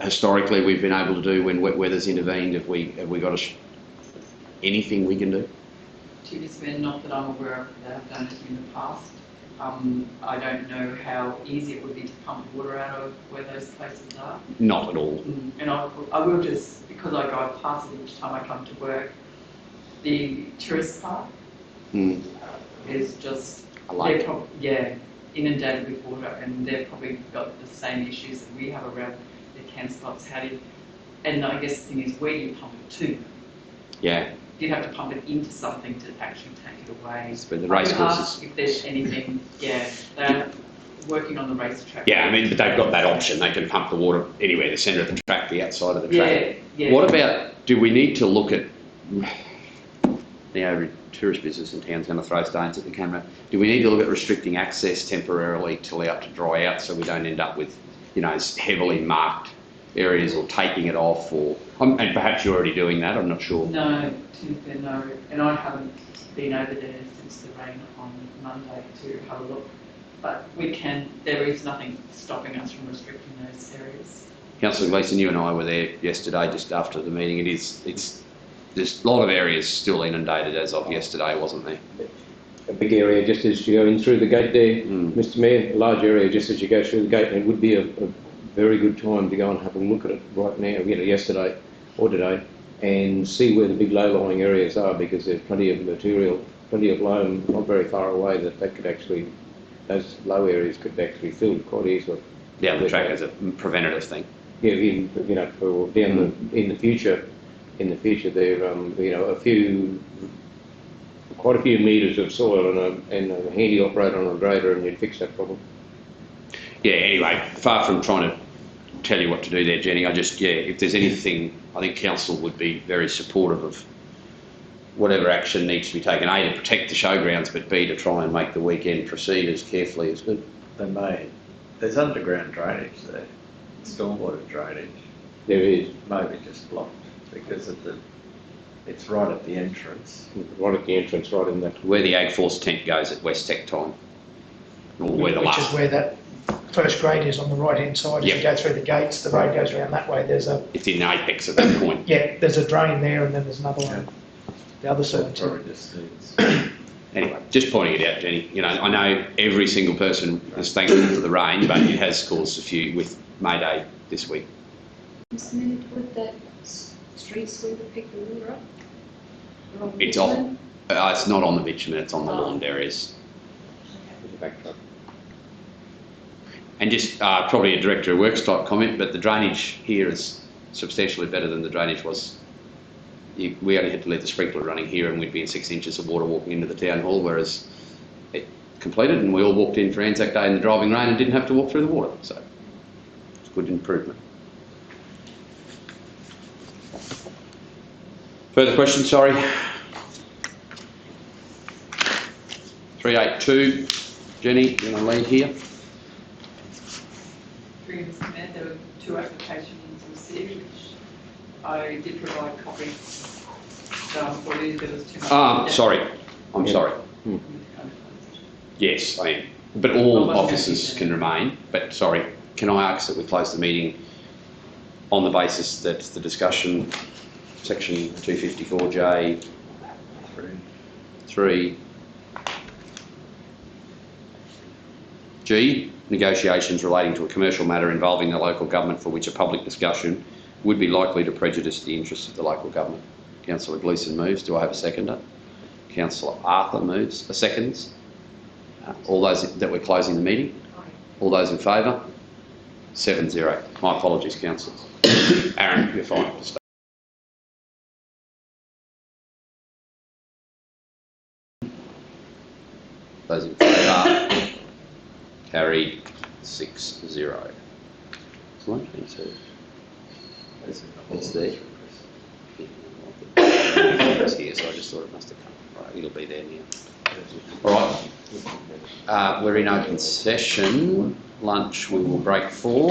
historically we've been able to do when wet weather's intervened? Have we got anything we can do? To this man, not that I'm aware of that I've done it in the past. I don't know how easy it would be to pump water out of where those places are. Not at all. And I will just, because I go past it each time I come to work, the tourist park is just, inundated with water, and they've probably got the same issues that we have around the camp spots. And I guess the thing is, where do you pump it to? Yeah. You'd have to pump it into something to actually take it away. But the race courses. If there's anything, they're working on the racetrack. Yeah, I mean, but they've got that option. They can pump the water anywhere, the centre of the track, the outside of the track. Yeah. What about, do we need to look at, the average tourist business in town's going to throw stones at the camera. Do we need to look at restricting access temporarily to allow it to dry out so we don't end up with, you know, heavily marked areas or taking it off, or and perhaps you're already doing that. I'm not sure. No, Timothy, no. And I haven't been over there since the rain on Monday to have a look. But we can, there is nothing stopping us from restricting those areas. Councillor Gleeson, you and I were there yesterday just after the meeting. There's a lot of areas still inundated as of yesterday, wasn't there? A big area just as you go in through the gate there, Mr Mayor, a large area just as you go through the gate, and it would be a very good time to go and have a look at it right now, yesterday or today, and see where the big low-lying areas are, because there's plenty of material, plenty of loam not very far away that could actually, those low areas could actually fill quite easily. Yeah, the track is a preventative thing. Yeah, for down in the future, there, quite a few metres of soil and a handy operator on a grader, and you'd fix that problem. Yeah, anyway, far from trying to tell you what to do there, Jenny, if there's anything, I think council would be very supportive of whatever action needs to be taken, A, to protect the showgrounds, but B, to try and make the weekend proceed as carefully as good. There's underground drainage there, stormwater drainage. There is. Maybe just blocked because it's right at the entrance. Right at the entrance, right in that. Where the Ag Force tent goes at West Tech time. Or where the Which last. is where that first grade is on the right-hand side. As you go through the gates, the road goes around that way. It's in apex at that point. Yeah, there's a drain there, and then there's another one. The other side. Probably just needs. Anyway, just pointing it out, Jenny. I know every single person is thankful for the rain, but it has caused a few with May Day this week. Mr. Mayor, would that street sweeper pick the water up? It's off. It's not on the bitumen, it's on the lawned areas. There's a back truck. And just probably a Director of Works type comment, but the drainage here is substantially better than the drainage was. We only had to leave the sprinkler running here and we'd be in 6 inches of water walking into the town hall, whereas it completed and we all walked in for Anzac Day in the driving rain and didn't have to walk through the water. So it's a good improvement. Further questions, sorry? 382, Jenny, you want to lead here? Through Mr. Mayor, there were 2 applications received, which I did provide copies. For you, there was too much. Sorry. I'm sorry. Yes, I am. But all officers can remain. But sorry, can I ask that we close the meeting on the basis that the discussion, section 254J 3 G, negotiations relating to a commercial matter involving the local government for which a public discussion would be likely to prejudice the interests of the local government. Councillor Gleeson moves. Do I have a seconder? Councillor Arthur moves. Seconds. All those that we're closing the meeting? All those in favour? 7-0. My apologies, councillors. Aaron, you're fine. Those in favour? Carried 6-0. Excellent. It's there. It's here, so I just thought it must have come. Right, it'll be there now. All right. We're in open session. Lunch we will break for.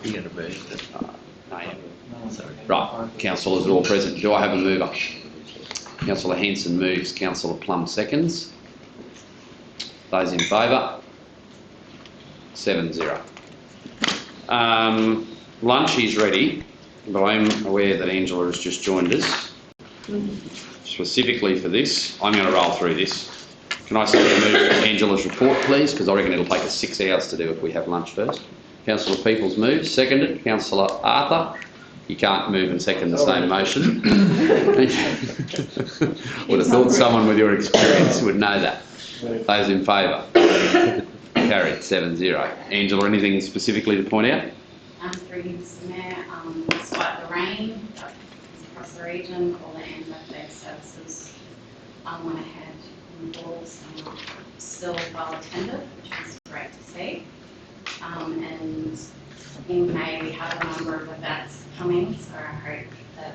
You're going to move it. Sorry. Right. Councillors are all present. Do I have a mover? Councillor Hanson moves. Councillor Plum seconds. Those in favour? 7-0. Lunch is ready, but I'm aware that Angela has just joined us. Specifically for this, I'm going to roll through this. Can I say to move Angela's report, please? Because I reckon it'll take us 6 hours to do if we have lunch first. Councillor Peoples moves. Seconded. Councillor Arthur. You can't move and second the same motion. Would have thought someone with your experience would know that. Those in favour? Carried 7-0. Angela, anything specifically to point out? Through you, Mr. Mayor, despite the rain across the region, all the Anzac Day services went ahead in full, still well attended, which was great to see. And in May we have a number of events coming, so I hope that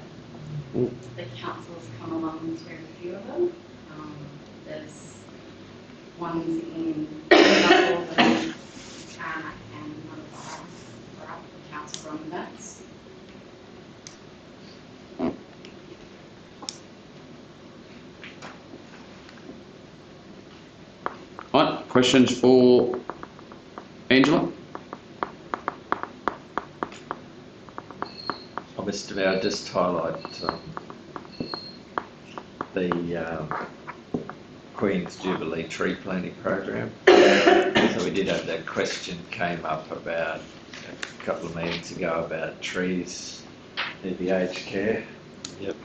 the councils come along to a few of them. There's ones in Nutfield and and Mundubbera are up for council on events. Right, questions for Angela? Mr. Mayor, I'll just highlight the Queen's Jubilee tree planting program. So we did have that question came up about a couple of meetings ago about trees near the aged care. Yep.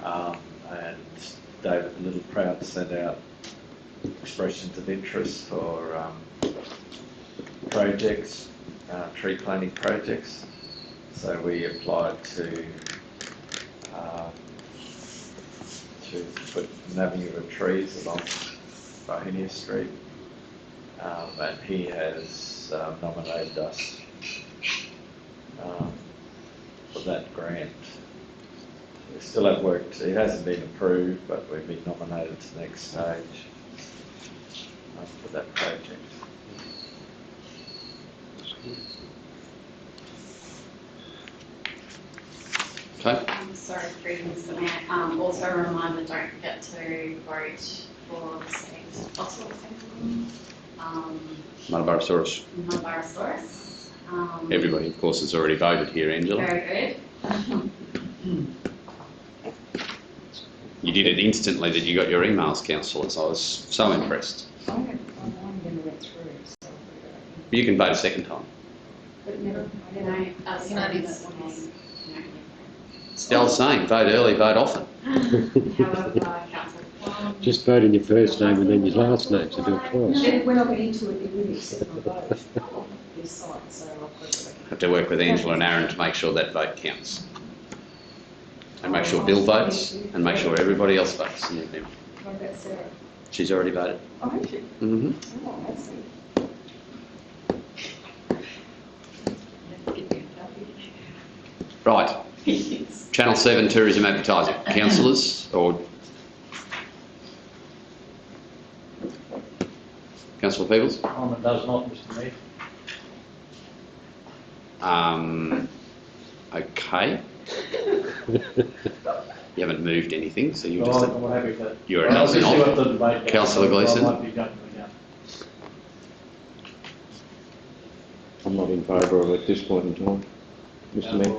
And David Little Proud sent out expressions of interest for projects, tree planting projects. So we applied to put an avenue of trees along Bohemia Street, and he has nominated us for that grant. We still have work to, it hasn't been approved, but we've been nominated to the next stage for that project. Okay. Sorry, Mr. Mayor. Also a reminder, don't forget to vote for the state fossil assembly. Muttaburrasaurus. Muttaburrasaurus. Everybody, of course, has already voted here, Angela. Very good. You did it instantly that you got your emails, councillors. I was so impressed. I'm going to read through, so. You can vote a second time. But never, I You don't know. know, sorry, this one. Still saying, vote early, vote often. However, councillor Plum. Just vote in your first name and then your last name, so do it twice. Then when I get into it, it really accept my vote on this side, so I've got to. Have to work with Angela and Aaron to make sure that vote counts. And make sure Bill votes, and make sure everybody else votes. What about Sarah? She's already voted. Oh, has she? Mm-hmm. Oh, I see. Right. Channel 7 tourism advertising. Councillors or Councillor Peebles? It does not, Mr. Mayor. Okay. You haven't moved anything, so you're Well, just I'm happy with that. you're Well, announcing obviously on. what the debate goes, Councillor Gleeson? I might be going to go. I'm not in favour of it at this point in time, Mr. Mayor.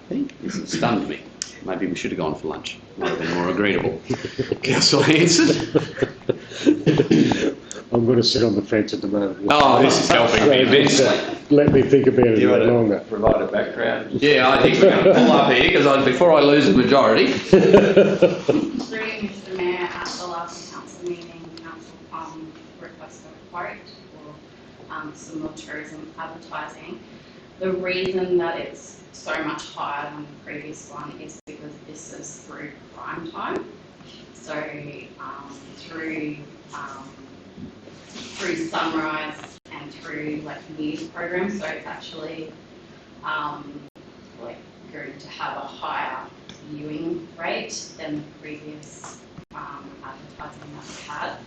Okay, this stunned me. Maybe we should have gone for lunch. Might have been more agreeable. Councillor Hanson? I'm going to sit on the fence at the moment. Oh, this is helping me immensely. Let me think about it Do you a want bit to longer. provide a background? Yeah, I think we're going to pull up here because before I lose the majority. Through Mr. Mayor, at the last council meeting, council requested a quote for some more tourism advertising. The reason that it's so much higher than the previous one is because this is through prime time. So through Sunrise and through like news programs, so it's actually like going to have a higher viewing rate than the previous advertising that we had.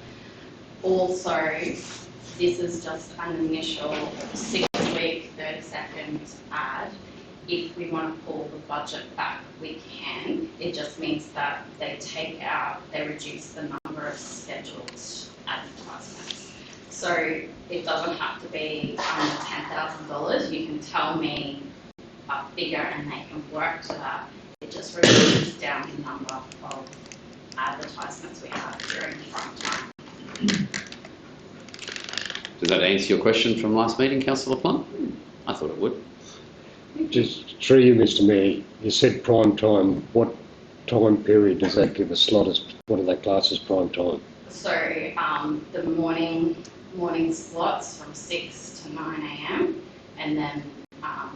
Also, this is just an initial 6-week, 30-second ad. If we want to pull the budget back, we can. It just means that they reduce the number of scheduled advertisements. So it doesn't have to be under $10,000. You can tell me a figure and they can work to that. It just reduces down the number of advertisements we have during prime time. Does that answer your question from last meeting, Councillor Plum? I thought it would. Just through you, Mr. Mayor, you said prime time. What time period does that give a slot as, what are they class as prime time? So the morning slots from 6 to 9 a.m. and then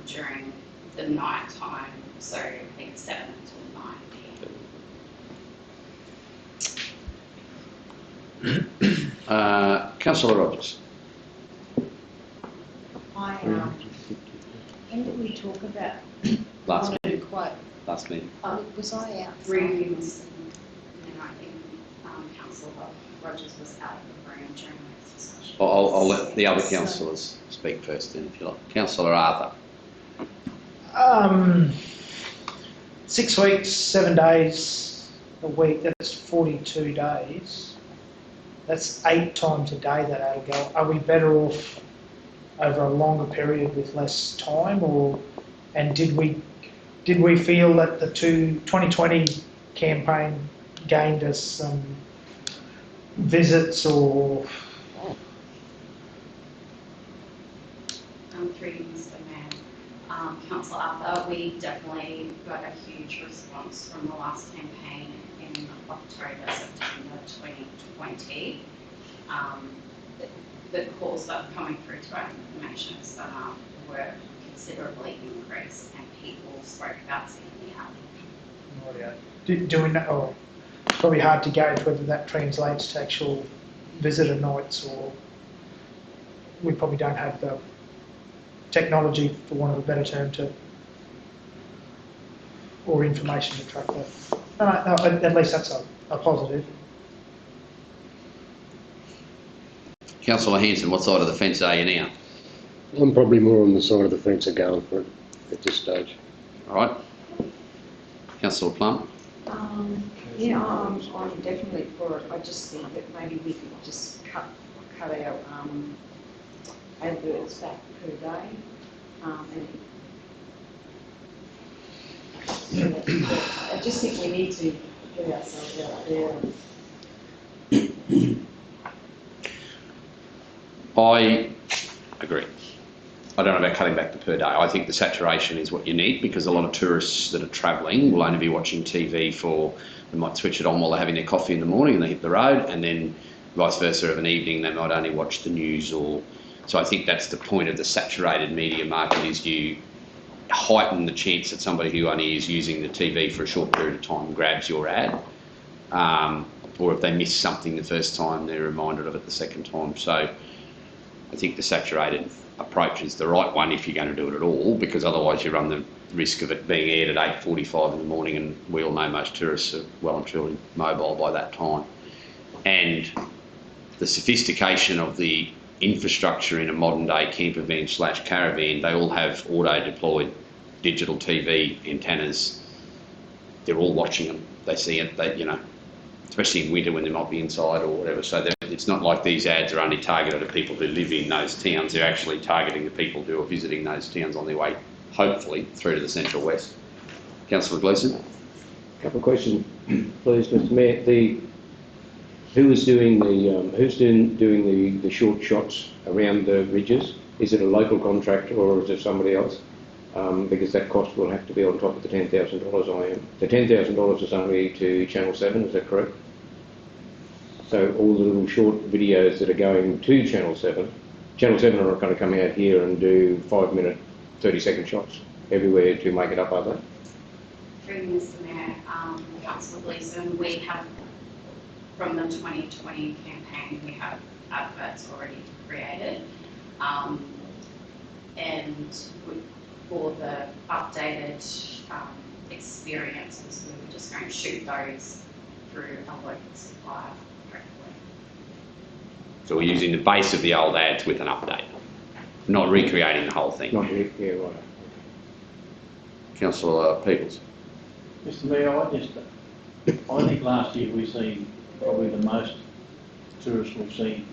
during the night time, so I think 7 till 9 p.m. Councillor Rogers. When did we talk about? Last meeting. Quote. Last meeting. Was I out? Three meetings, and then I think Councillor Rogers was out of the room during this discussion. I'll let the other councillors speak first then, if you like. Councillor Arthur. 6 weeks, 7 days a week, that's 42 days. That's 8 times a day that that'll go. Are we better off over a longer period with less time, and did we feel that the 2020 campaign gained us some visits or? Through you, Mr. Mayor. Councillor Arthur, we definitely got a huge response from the last campaign in October, September 2020. The calls that were coming through to our information centre were considerably increased, and people spoke about seeing the alley. Do we know? Oh, it's probably hard to gauge whether that translates to actual visitor nights, or we probably don't have the technology, for want of a better term, or information to track that. No, at least that's a positive. Councillor Hanson, what side of the fence are you now? I'm probably more on the side of the fence of going for it at this stage. All right. Councillor Plum? Yeah, I'm definitely for it. I just think that maybe we could just cut our adverts back per day. I just think we need to get ourselves out there. I agree. I don't know about cutting back the per day. I think the saturation is what you need, because a lot of tourists that are travelling will only be watching TV they might switch it on while they're having their coffee in the morning and they hit the road, and then vice versa of an evening they might only watch the news. So I think that's the point of the saturated media market, is you heighten the chance that somebody who only is using the TV for a short period of time grabs your ad. Or if they miss something the first time, they're reminded of it the second time. So I think the saturated approach is the right one if you're going to do it at all, because otherwise you run the risk of it being aired at 8:45 in the morning, and we all know most tourists are well and truly mobile by that time. And the sophistication of the infrastructure in a modern day camper van / caravan, they all have auto deployed digital TV antennas. They're all watching them. They see it, especially in winter when they might be inside or whatever. So it's not like these ads are only targeted at people who live in those towns. They're actually targeting the people who are visiting those towns on their way, hopefully, through to the Central West. Councillor Gleeson? A couple of questions, please, Mr. Mayor. Who's doing the short shots around the ridges? Is it a local contractor or is it somebody else? Because that cost will have to be on top of the $10,000 The $10,000 is only to Channel 7, is that correct? So all the little short videos that are going to Channel 7 are not going to come out here and do 5-minute, 30-second shots everywhere to make it up, are they? Through you, Mr. Mayor, Councillor Gleeson, we have, from the 2020 campaign, we have adverts already created, and for the updated experiences, we were just going to shoot those through a local supplier, hopefully. So we're using the base of the old ads with an update, not recreating the whole thing. Yeah, right. Councillor Peebles? Mr. Mayor, I think last year we've seen probably the most tourists we've seen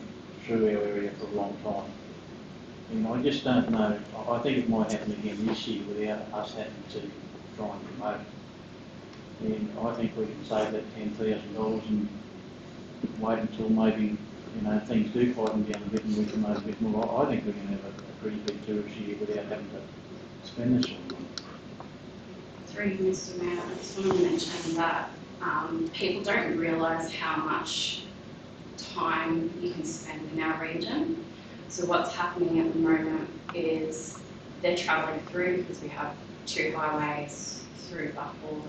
through our area for a long time. And I just don't know, I think it might happen again this year without us having to try and promote it. And I think we can save that $10,000 and wait until maybe, things do quieten down a bit and we promote a bit more. I think we can have a pretty big tourist year without having to spend this sort of money. Through you, Mr. Mayor, I just want to mention that people don't realise how much time you can spend in our region. So what's happening at the moment is they're travelling through, because we have 2 highways through Buckball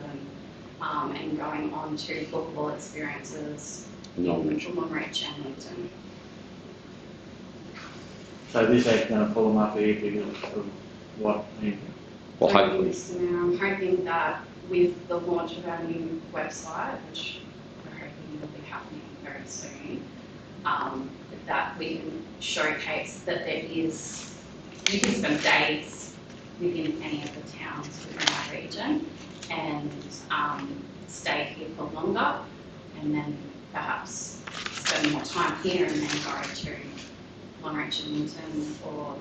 and going on to football experiences in Longreach and Linton. So this ad's going to pull them up here because of what? Well, Hopefully, Mr. Mayor, I'm hoping that with the launch of our new website, which we're hoping will be happening very soon, that we can showcase that there is, you can spend days within any of the towns within our region and stay here for longer, and then perhaps spend more time here and then go to Longreach and Winton, or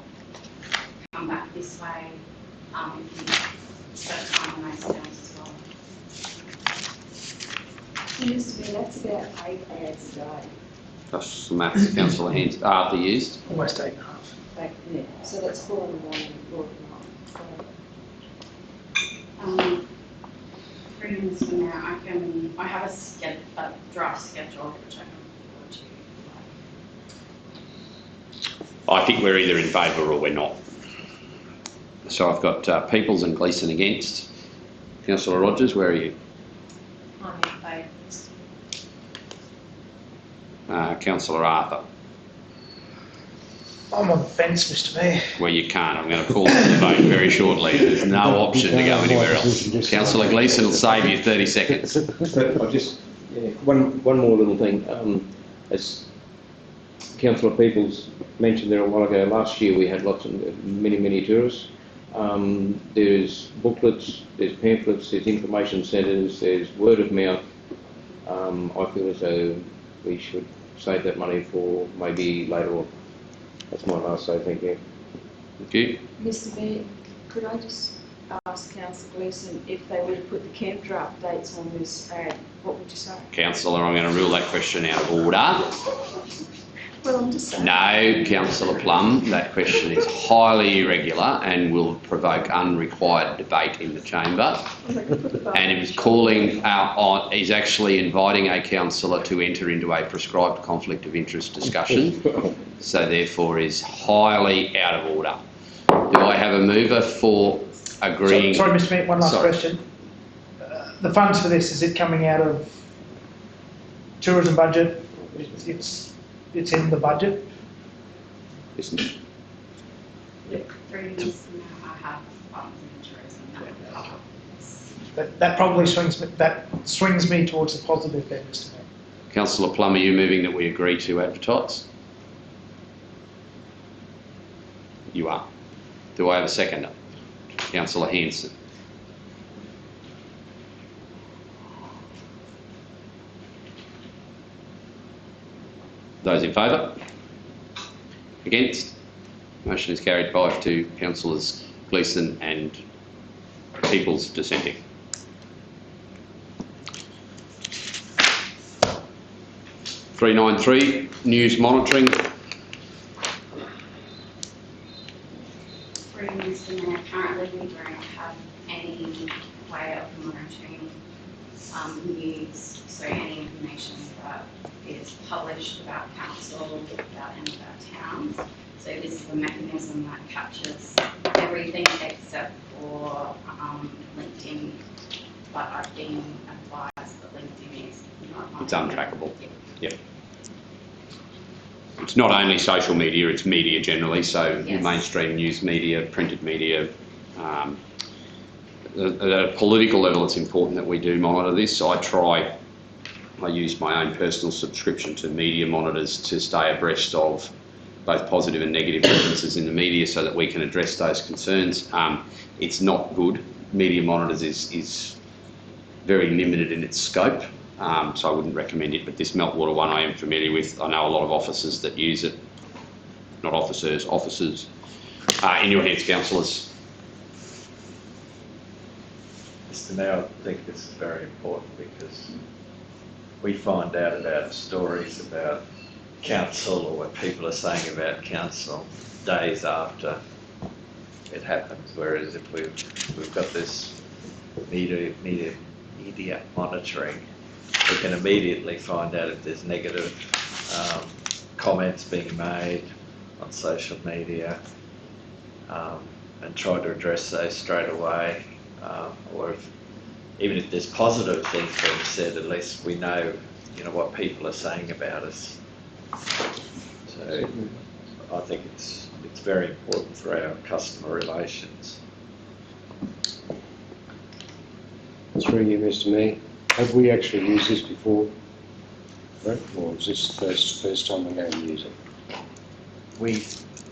come back this way if you spend time on those towns as well. Used to be, that's about 8 ads a day. That's the maths Councillor Arthur used. Almost 8.5. Back then. So that's 4 in the morning, 4 at night. So, 3 minutes from now, I have a draft schedule which I can forward to you. I think we're either in favour or we're not. So I've got Peoples and Gleeson against. Councillor Rogers, where are you? I'm in favour. Councillor Arthur, I'm on the fence, Mr Mayor. where you can't. I'm going to call for the vote very shortly. There's no option to go anywhere else. Councillor Gleeson will save you 30 seconds. I'll just, one more little thing. As Councillor Peoples mentioned there a while ago, last year we had many tourists. There's booklets, there's pamphlets, there's information centres, there's word of mouth. I feel as though we should save that money for maybe later on. That's my last say, thank you. Thank you. Mr Mayor, could I just ask Councillor Gleeson if they were to put the camp draft dates on this ad, what would you say? Councillor, I'm going to rule that question out of order. Well, I'm just saying. No, Councillor Plum, that question is highly irregular and will provoke unrequired debate in the chamber. And he was calling out on, he's actually inviting a councillor to enter into a prescribed conflict of interest discussion, so therefore is highly out of order. Do I have a mover for agreeing? Sorry, Mr Mayor, one last Sorry. question. The funds for this, is it coming out of tourism budget? It's in the budget? Isn't it? 3 minutes from now, I have funds in tourism. That probably swings me towards the positive there, Mr Mayor. Councillor Plum, are you moving that we agree to advertise? You are. Do I have a seconder? Councillor Hanson. Those in favour? Against? Motion is carried 5 to Councillors Gleeson and Peoples dissenting. (393) News monitoring. 3 minutes from now, currently we don't have any way of monitoring news, so any information that is published about council, about any of our towns. So this is a mechanism that captures everything except for LinkedIn, but I've been advised that LinkedIn is not. It's untrackable. Yep. It's not only social media, it's media generally, so Yes. mainstream news media, printed media. At a political level, it's important that we do monitor this. I use my own personal subscription to media monitors to stay abreast of both positive and negative differences in the media so that we can address those concerns. It's not good. Media monitors is very limited in its scope, so I wouldn't recommend it, but this Meltwater one I am familiar with. I know a lot of officers that use it. Not officers, officers. In your hands, councillors. Mr Mayor, I think this is very important because we find out about stories about council or what people are saying about council days after it happens, whereas if we've got this media monitoring, we can immediately find out if there's negative comments being made on social media and try to address those straight away, or even if there's positive things being said, at least we know, what people are saying about us. So I think it's very important for our customer relations. Through you, Mr Mayor. Have we actually used this before? Right? Or is this the first time we're going to use it? We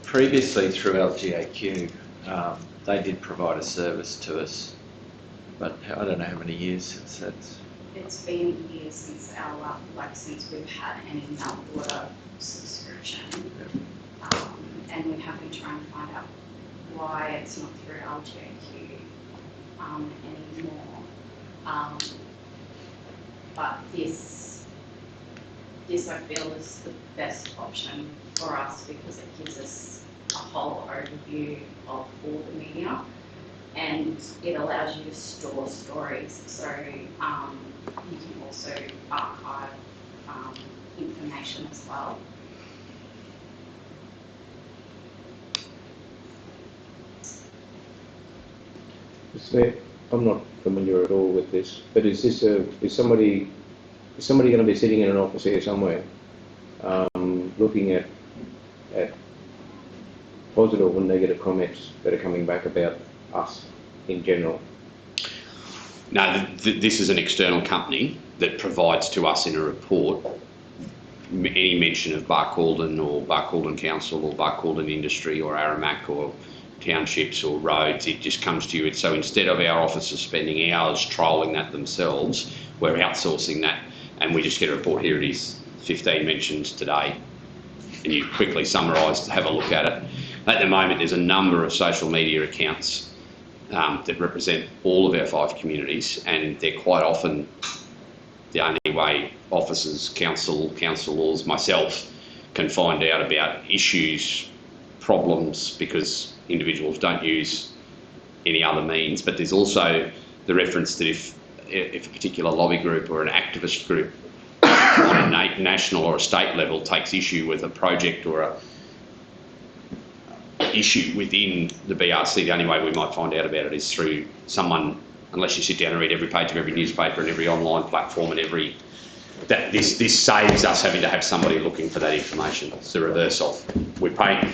previously, through LGAQ, they did provide a service to us, but I don't know how many years since that's. It's been years since since we've had any meltwater subscription. And we have been trying to find out why it's not through LGAQ anymore. But this I feel is the best option for us because it gives us a whole overview of all the media and it allows you to store stories. So you can also archive information as well. I'm not familiar at all with this, but is somebody going to be sitting in an office here somewhere, looking at positive and negative comments that are coming back about us in general? No, this is an external company that provides to us in a report any mention of Barcaldine or Barcaldine Council or Barcaldine Industry or Aramac or townships or roads. It just comes to you. So instead of our officers spending hours trolling that themselves, we're outsourcing that and we just get a report. Here it is, 15 mentions today, and you quickly summarise, have a look at it. At the moment there's a number of social media accounts that represent all of our 5 communities, and they're quite often the only way officers, councillors, myself can find out about issues, problems, because individuals don't use any other means. But there's also the reference that if a particular lobby group or an activist group on a national or a state level takes issue with a project or a issue within the BRC, the only way we might find out about it is through someone, unless you sit down and read every page of every newspaper and every online platform and this saves us having to have somebody looking for that information. It's the reverse of we pay.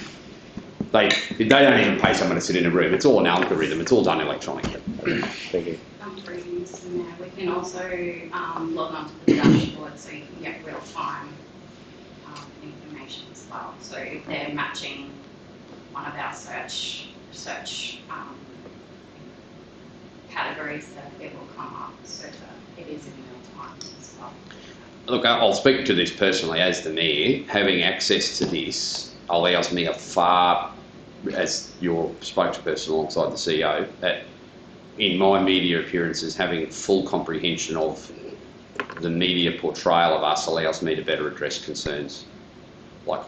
They don't even pay someone to sit in a room. It's all an algorithm. It's all done electronically. Thank you. Through you, Mr. Mayor, we can also log on to the dashboard so you can get real-time information as well. So if they're matching one of our search categories, that it will come up so that it is in real time as well. Look, I'll speak to this personally as the Mayor. Having access to this allows me as your spokesperson alongside the CEO, that in my media appearances, having full comprehension of the media portrayal of us allows me to better address concerns. Like,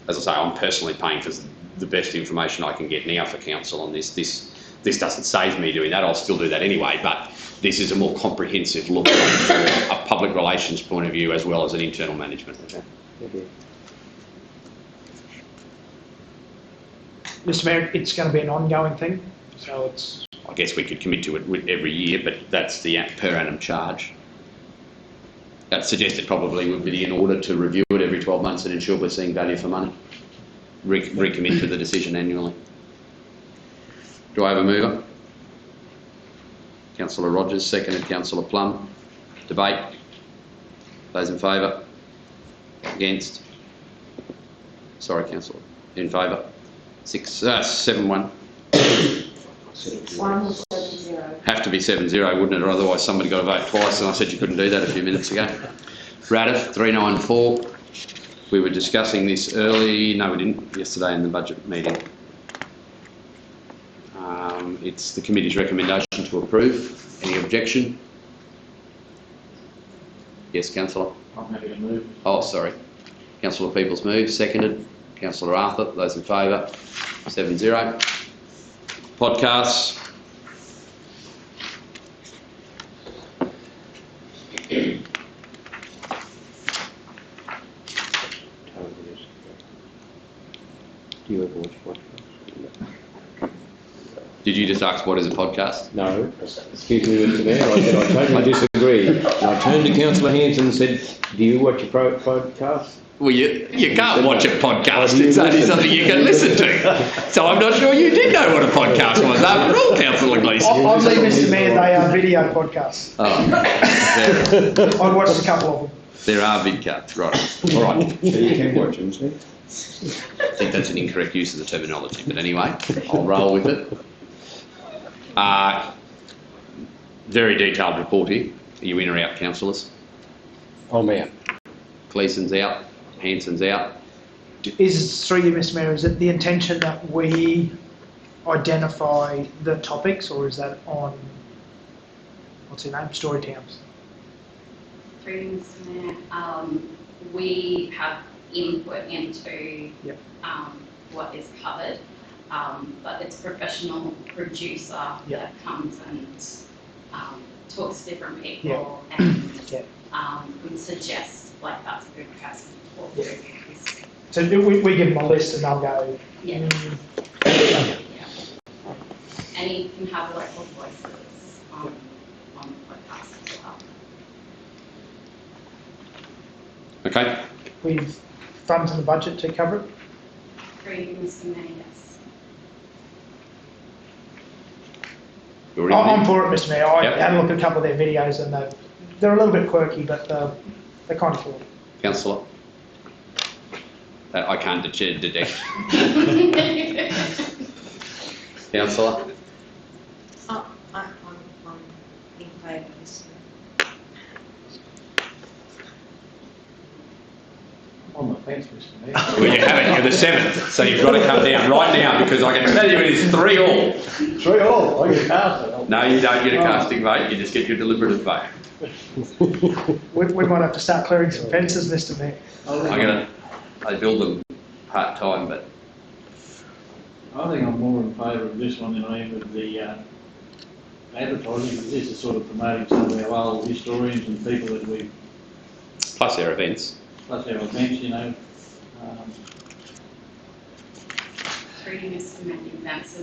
as I say, I'm personally paying for the best information I can get now for council on this. This doesn't save me doing that. I'll still do that anyway, but this is a more comprehensive look from a public relations point of view as well as an internal management. Okay. Thank you. Mr. Mayor, it's going to be an ongoing thing, so it's... I guess we could commit to it every year, but that's the per annum charge. I'd suggest it probably would be in order to review it every 12 months and ensure we're seeing value for money. Recommit to the decision annually. Do I have a mover? Councillor Rogers, seconded Councillor Plum. Debate. Those in favour? Against? Sorry, Councillor. In favour? 7-1. 6-1 or 7-0? Have to be 7-0, wouldn't it? Or otherwise somebody got to vote twice, and I said you couldn't do that a few minutes ago. Radif, 394. We were discussing this no we didn't, yesterday in the budget meeting. It's the committee's recommendation to approve. Any objection? Yes, Councillor? I'm happy to move. Oh, sorry. Councillor Peoples moved, seconded. Councillor Arthur, those in favour? 7-0. Podcasts. Do you ever watch podcasts? Did you just ask what is a podcast? No. Excuse me, Mr. Mayor. I said I totally disagree. And I turned to Councillor Hanson and said, "Do you watch a podcast?" Well, you can't watch a podcast. It's only something you can listen to. So I'm not sure you did know what a podcast was. After all, Councillor Gleeson. I believe, Mr. Mayor, they are video podcasts. Oh. I've watched a couple of them. There are vidcasts, right. All right. You can watch them, see? I think that's an incorrect use of the terminology, but anyway, I'll roll with it. Very detailed report here. Are you in or out, councillors? I'm out. Gleeson's out, Hanson's out. Through you, Mr Mayor, is it the intention that we identify the topics, or is that on, what's her name, Story Towns? Through you, Mr Mayor, we have input into Yep. what is covered, but it's a professional producer Yep. that comes and talks to different people and Yep. would suggest like that's a good person to talk Yep. to. So we give them a list and they'll go, Yeah. okay. And you can have local voices on the podcast as well. Okay, We've funds in the budget to cover it. Through you, Mr Mayor, yes. you're in I'm there. for it, Mr Mayor. I Yep. had a look at a couple of their videos and they're a little bit quirky, but they're kind of cool. Councillor? I can't detect. Councillor? I'm in favour of this. On the fence, Mr Mayor. Well, you haven't, you're the seventh, so you've got to come down right now because I can tell you it is 3-all. 3-3, I get cast it. No, you don't get a casting vote, you just get your deliberative vote. We might have to start clearing some fences, Mr Mayor. They build them part-time, but I think I'm more in favour of this one than I am with the advertising, because this is sort of promoting some of our old historians and people that we've, plus their events. plus our events, you know. Through you, Mr Mayor, events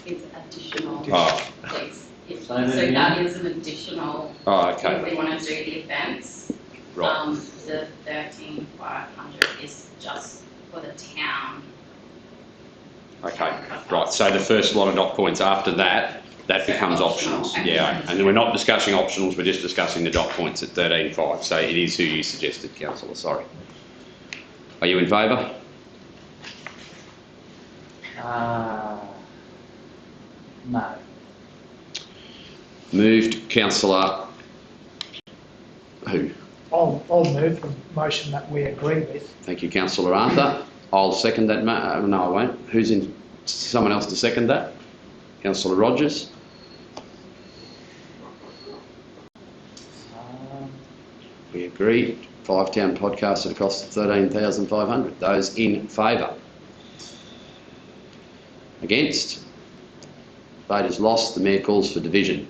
is additional, Oh, please. So Say that again. that is an additional, oh, if okay, we want to do the events. right. The 13,500 is just for the town. Okay, right, so the first lot of dot points after that, that becomes optionals. Yeah, and we're not discussing optionals, we're just discussing the dot points at 13.5, so it is who you suggested, councillor, sorry. Are you in favour? No. Moved, councillor, who? I'll move the motion that we agree with. Thank you, councillor Arthur. I'll second that, no I won't. Who's in, someone else to second that? Councillor Rogers? We agreed. 5-town podcast at a cost of 13,500. Those in favour? Against? Vote is lost. The Mayor calls for division.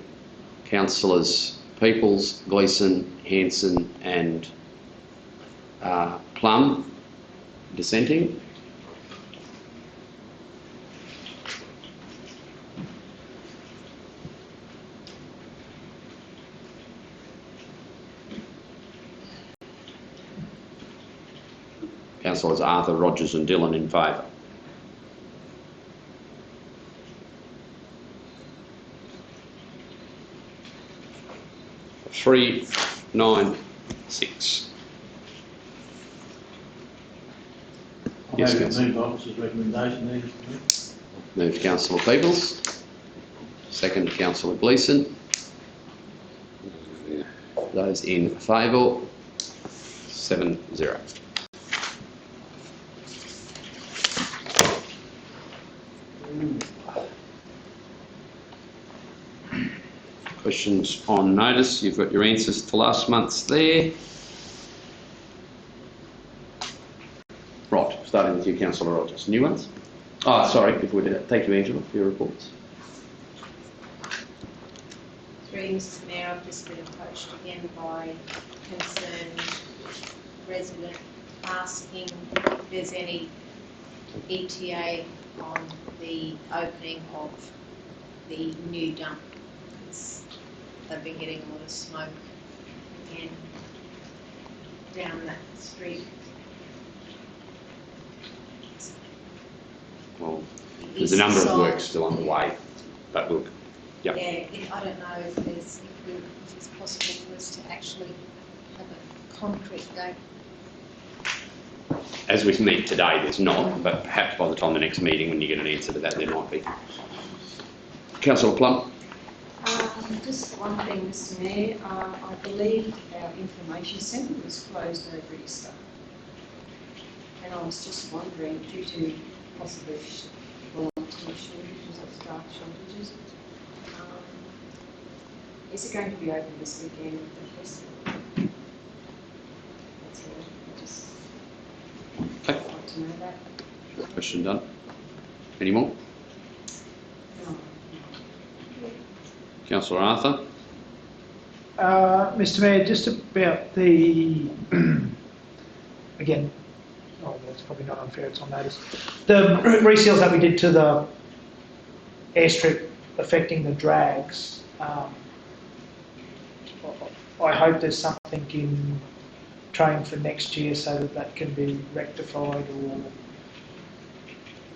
Councillors Peoples, Gleeson, Hanson and Plum dissenting. Councillors Arthur, Rogers and Dillon in favour. Three, 9, 6. I'm Yes, happy to councillor. move the officer's recommendation there, Mr Mayor. Moved Councillor Peoples. Second Councillor Gleeson. Those in favour, 7-0. Questions on notice, you've got your answers to last month's there. Right, starting with you, Councillor Rogers. New ones? Oh, sorry, before we do that, thank you, Angela, for your reports. Through you, Mr Mayor, I've just been approached again by a concerned resident asking if there's any ETA on the opening of the new dump. They've been getting a lot of smoke again down that street. Well, there's a number of works still underway, but we'll, Yeah, I don't know if it's possible for us to actually have concrete date? As we meet today, there's not, but perhaps by the time the next meeting, when you get an answer to that, there might be. Councillor Plum? Just one thing, Mr Mayor, I believe our information centre was closed over Easter. And I was just wondering, due to possibly volunteer shortages or staff shortages, is it going to be open this weekend with the festival? That's all, I just Okay. like to know that. Question done. Any more? No. Councillor Arthur? Mr Mayor, just about the, again, oh, that's probably not unfair, it's on notice. The reseals that we did to the airstrip affecting the drags, I hope there's something in train for next year so that that can be rectified, or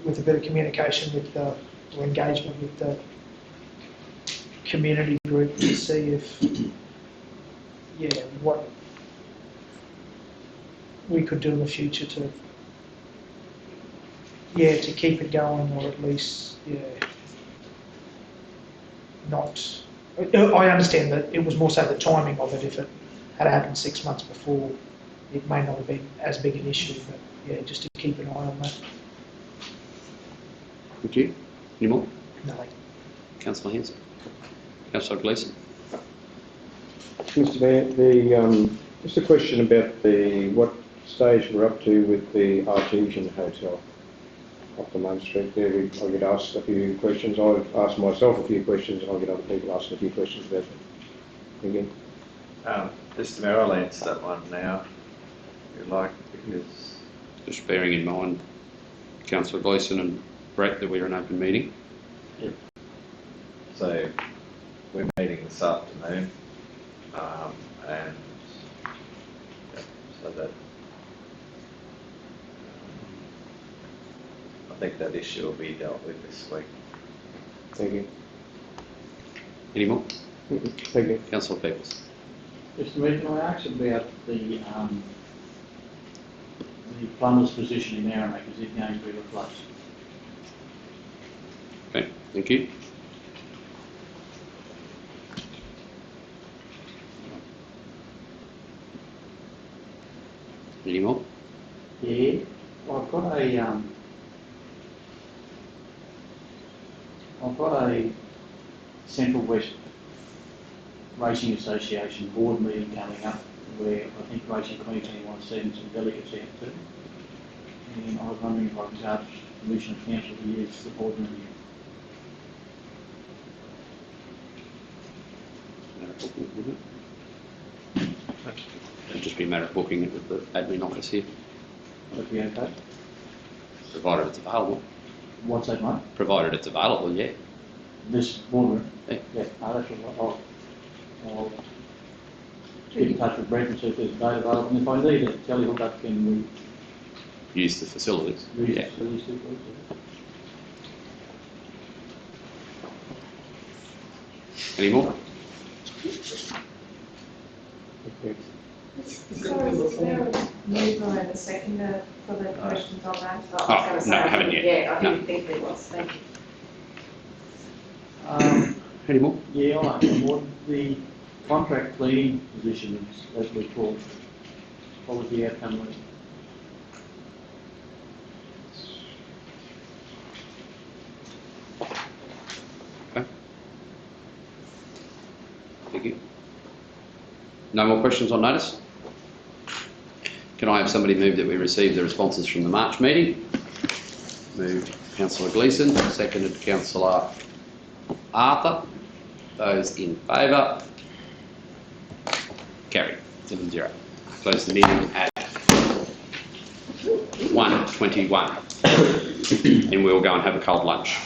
with a bit of communication with the, or engagement with the community group to see if, what we could do in the future to, to keep it going, or at least, not. I understand that it was more so the timing of it. If it had happened 6 months before, it may not have been as big an issue, but just to keep an eye on that. Thank you. Any more? No. Councillor Hanson? Councillor Gleeson? Mr Mayor, just a question about what stage we're up to with the Artesian Hotel up the Main Street there. I get asked a few questions. I've asked myself a few questions, and I get other people asking a few questions about it. Again. Mr Mayor, I'll answer that one now, if you like, because... Just bearing in mind, Councillor Gleeson and Brett, that we're an open meeting. So, we're meeting this afternoon, and so that I think that issue will be dealt with this week. Thank you. Any more? Thank you. Councillor Peoples? Mr Mayor, can I ask about the plumber's position in Aramac? Is it going to be replaced? Okay, thank you. Any more? Yeah, I've got a Central West Racing Association board meeting coming up, where I think Racing Queensland wants to send some delegates out too. And I was wondering if I could ask permission of council to use the board meeting. It'll just be a matter of booking it with the admin office here, Would that be okay? provided it's available. What's that, mate? Provided it's available, yeah. This boardroom? Yeah. Yeah, no, that's all right. I'll get in touch with Brett and see if there's a date available. And if I need a tele hookup, can Use the facilities. we use Yeah. these two, please? Any more? Sorry, is there a mover and a seconder for the questions I've asked? Oh, no, I haven't yet. Yeah, I No. didn't think there was, thank you. Any more? Yeah, all right. What the contract cleaning position as we call, what was the outcome of it? Okay. Thank you. No more questions on notice? Can I have somebody move that we receive the responses from the March meeting? Moved Councillor Gleeson, seconded Councillor Arthur. Those in favour? Carried. 7-0. Close the meeting at 1:21. And we'll go and have a cold lunch.